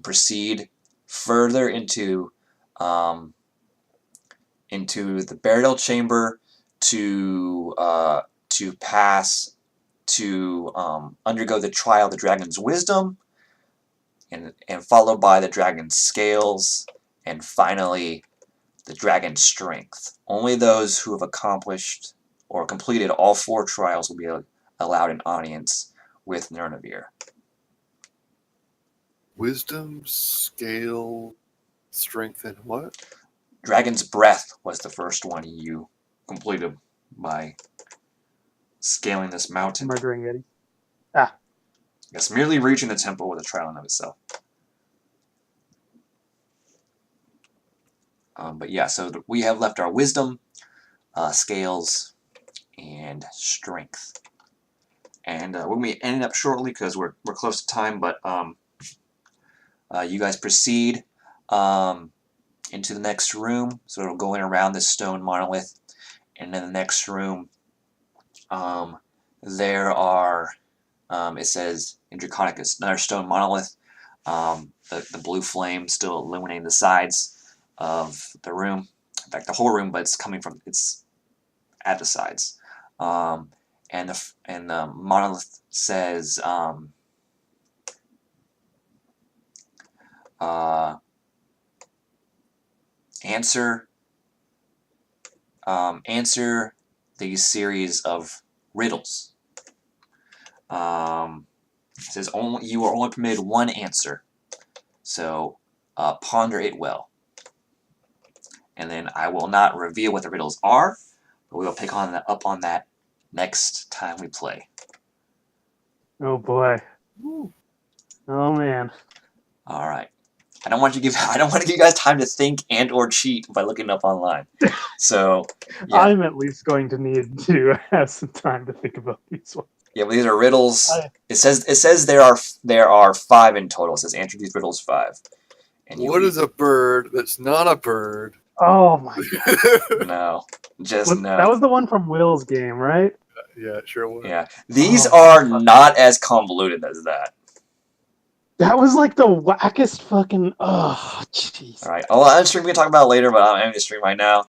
Proceed further into the burial chamber to pass to undergo the trial of the Dragon's Wisdom, and followed by the Dragon's Scales, and finally the Dragon's Strength. Only those who have accomplished or completed all 4 trials will be allowed an audience with Nurnavir. Wisdom, scale, strength, and what? Dragon's Breath was the first one you completed by scaling this mountain. Murdering Yeti. Yes, merely reaching the temple was a trial in of itself. But yeah, so we have left our Wisdom, Scales, and Strength. And we're going to be ending up shortly because we're close to time, but you guys proceed into the next room, so it'll go in around this stone monolith, and in the next room there are, it says in Draconic, another stone monolith The blue flame still illuminating the sides of the room. In fact, the whole room, but it's at the sides. And the monolith says, answer these series of riddles. It says you are only permitted one answer, so ponder it well. And then I will not reveal what the riddles are, but we will pick up on that next time we play. Oh boy. Oh man. All right. I don't want to give you guys time to think and or cheat by looking it up online. So yeah. I'm at least going to need to have some time to think about these ones. Yeah, but these are riddles. It says there are 5 in total. It says answer these riddles 5. And what is a bird that's not a bird? Oh my god. No. No. That was the one from Will's game, right? Yeah, it sure was. Yeah. These are not as convoluted as that. That was like the wackest fucking... Oh, jeez. Alright. Well, I'm streaming, we can talk about it later, but I'm ending the stream right now.